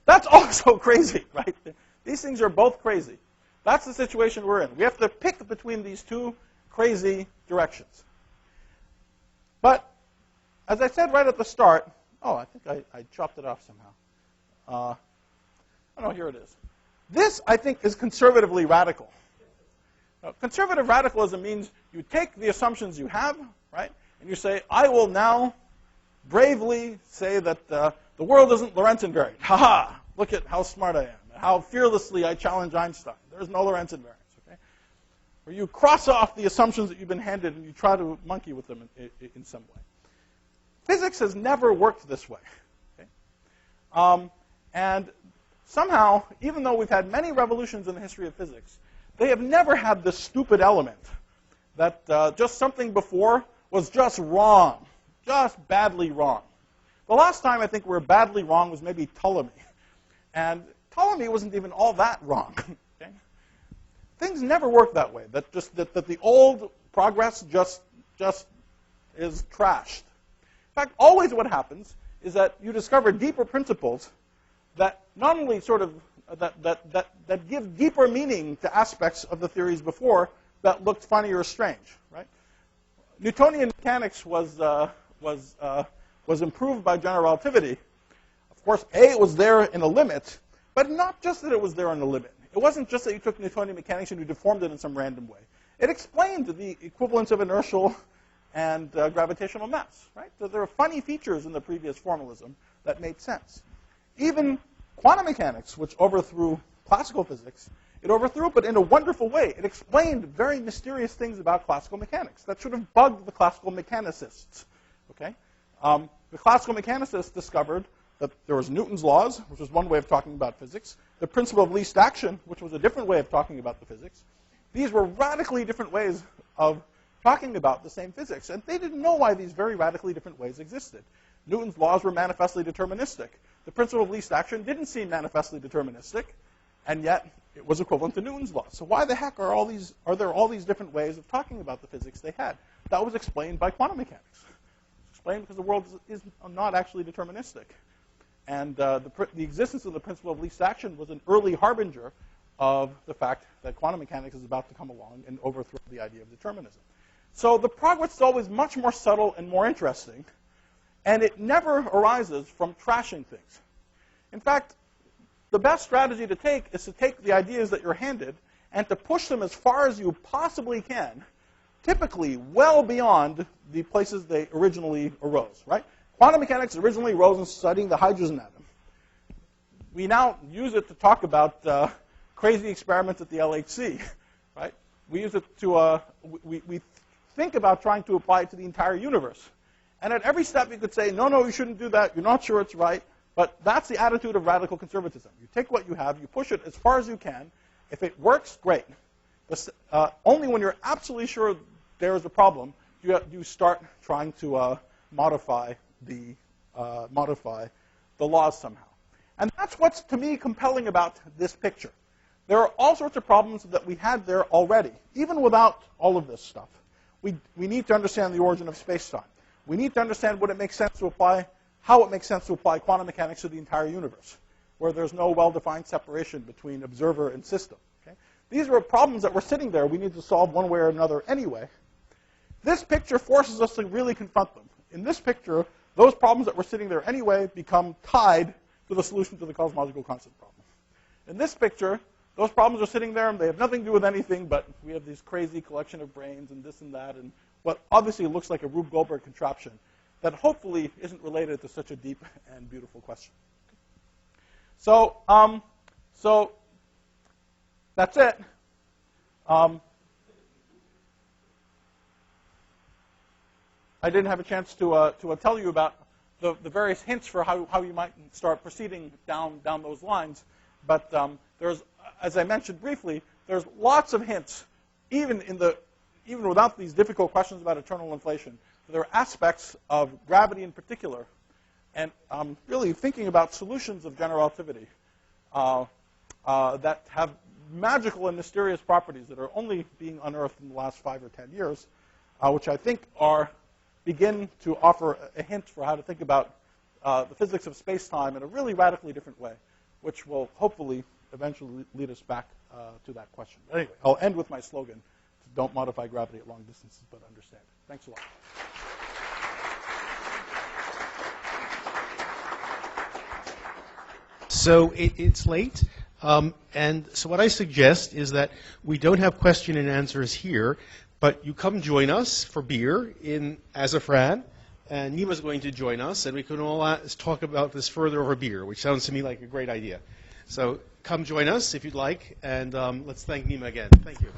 That's also crazy, right? These things are both crazy. That's the situation we're in. We have to pick between these two crazy directions. But as I said right at the start, I think I chopped it off somehow. Oh, no, here it is. This, I think, is conservatively radical. Now, conservative radicalism means you take the assumptions you have, right, and you say, I will now bravely say that the world isn't Lorentz invariant. Ha-ha! Look at how smart I am, and how fearlessly I challenge Einstein. There's no Lorentz invariance, okay? Or you cross off the assumptions that you've been handed and you try to monkey with them in some way. physics has never worked this way. Okay? And somehow, even though we've had many revolutions in the history of physics, they have never had this stupid element that just something before was just wrong, just badly wrong. The last time I think we were badly wrong was maybe Ptolemy. And Ptolemy wasn't even all that wrong. Okay? Things never work that way, that the old progress just is trashed. In fact, always what happens is that you discover deeper principles that not only sort of that give deeper meaning to aspects of the theories before that looked funny or strange, right? Newtonian mechanics was improved by general relativity. Of course, it was there in a limit, but not just that it was there in a limit. It wasn't just that you took Newtonian mechanics and you deformed it in some random way. It explained the equivalence of inertial and gravitational mass, right? So there are funny features in the previous formalism that made sense. Even quantum mechanics, which overthrew classical physics, it overthrew it, but in a wonderful way. It explained very mysterious things about classical mechanics that should have bugged the classical mechanicists. Okay? The classical mechanicists discovered that there was Newton's laws, which was one way of talking about physics, the principle of least action, which was a different way of talking about the physics. These were radically different ways of talking about the same physics, and they didn't know why these very radically different ways existed. Newton's laws were manifestly deterministic. The principle of least action didn't seem manifestly deterministic, and yet it was equivalent to Newton's law. So why the heck are there all these different ways of talking about the physics they had? That was explained by quantum mechanics. It's explained because the world is not actually deterministic. And the existence of the principle of least action was an early harbinger of the fact that quantum mechanics is about to come along and overthrow the idea of determinism. So the progress is always much more subtle and more interesting, and it never arises from trashing things. In fact, the best strategy to take is to take the ideas that you're handed and to push them as far as you possibly can, typically well beyond the places they originally arose, right? Quantum mechanics originally arose in studying the hydrogen atom. We now use it to talk about crazy experiments at the LHC, right? We use it to, we think about trying to apply it to the entire universe. And at every step you could say, no, you shouldn't do that, you're not sure it's right, but that's the attitude of radical conservatism. You take what you have, you push it as far as you can. If it works, great. Only when you're absolutely sure there is a problem, you start trying to modify the laws somehow. And that's what's, to me, compelling about this picture. There are all sorts of problems that we had there already, even without all of this stuff. We need to understand the origin of space-time. We need to understand what it makes sense to apply, how it makes sense to apply quantum mechanics to the entire universe, where there's no well-defined separation between observer and system. Okay? These are problems that were sitting there we need to solve one way or another anyway. This picture forces us to really confront them. In this picture, those problems that were sitting there anyway become tied to the solution to the cosmological constant problem. In this picture, those problems are sitting there and they have nothing to do with anything, but we have this crazy collection of brains and this and that, and what obviously looks like a Rube Goldberg contraption that hopefully isn't related to such a deep and beautiful question. So that's it. I didn't have a chance to tell you about the various hints for how you might start proceeding down those lines. But there's, as I mentioned briefly, there's lots of hints, even without these difficult questions about eternal inflation. There are aspects of gravity in particular, and really thinking about solutions of general relativity that have magical and mysterious properties that are only being unearthed in the last 5 or 10 years, which I think begin to offer a hint for how to think about the physics of space-time in a really radically different way, which will hopefully eventually lead us back to that question. But anyway, I'll end with my slogan: don't modify gravity at long distances, but understand it. Thanks a lot. So it's late, and so what I suggest is that we don't have question and answers here, but you come join us for beer in Azafran, and Nima's going to join us, and we can all talk about this further over beer, which sounds to me like a great idea. So come join us if you'd like, and let's thank Nima again. Thank you.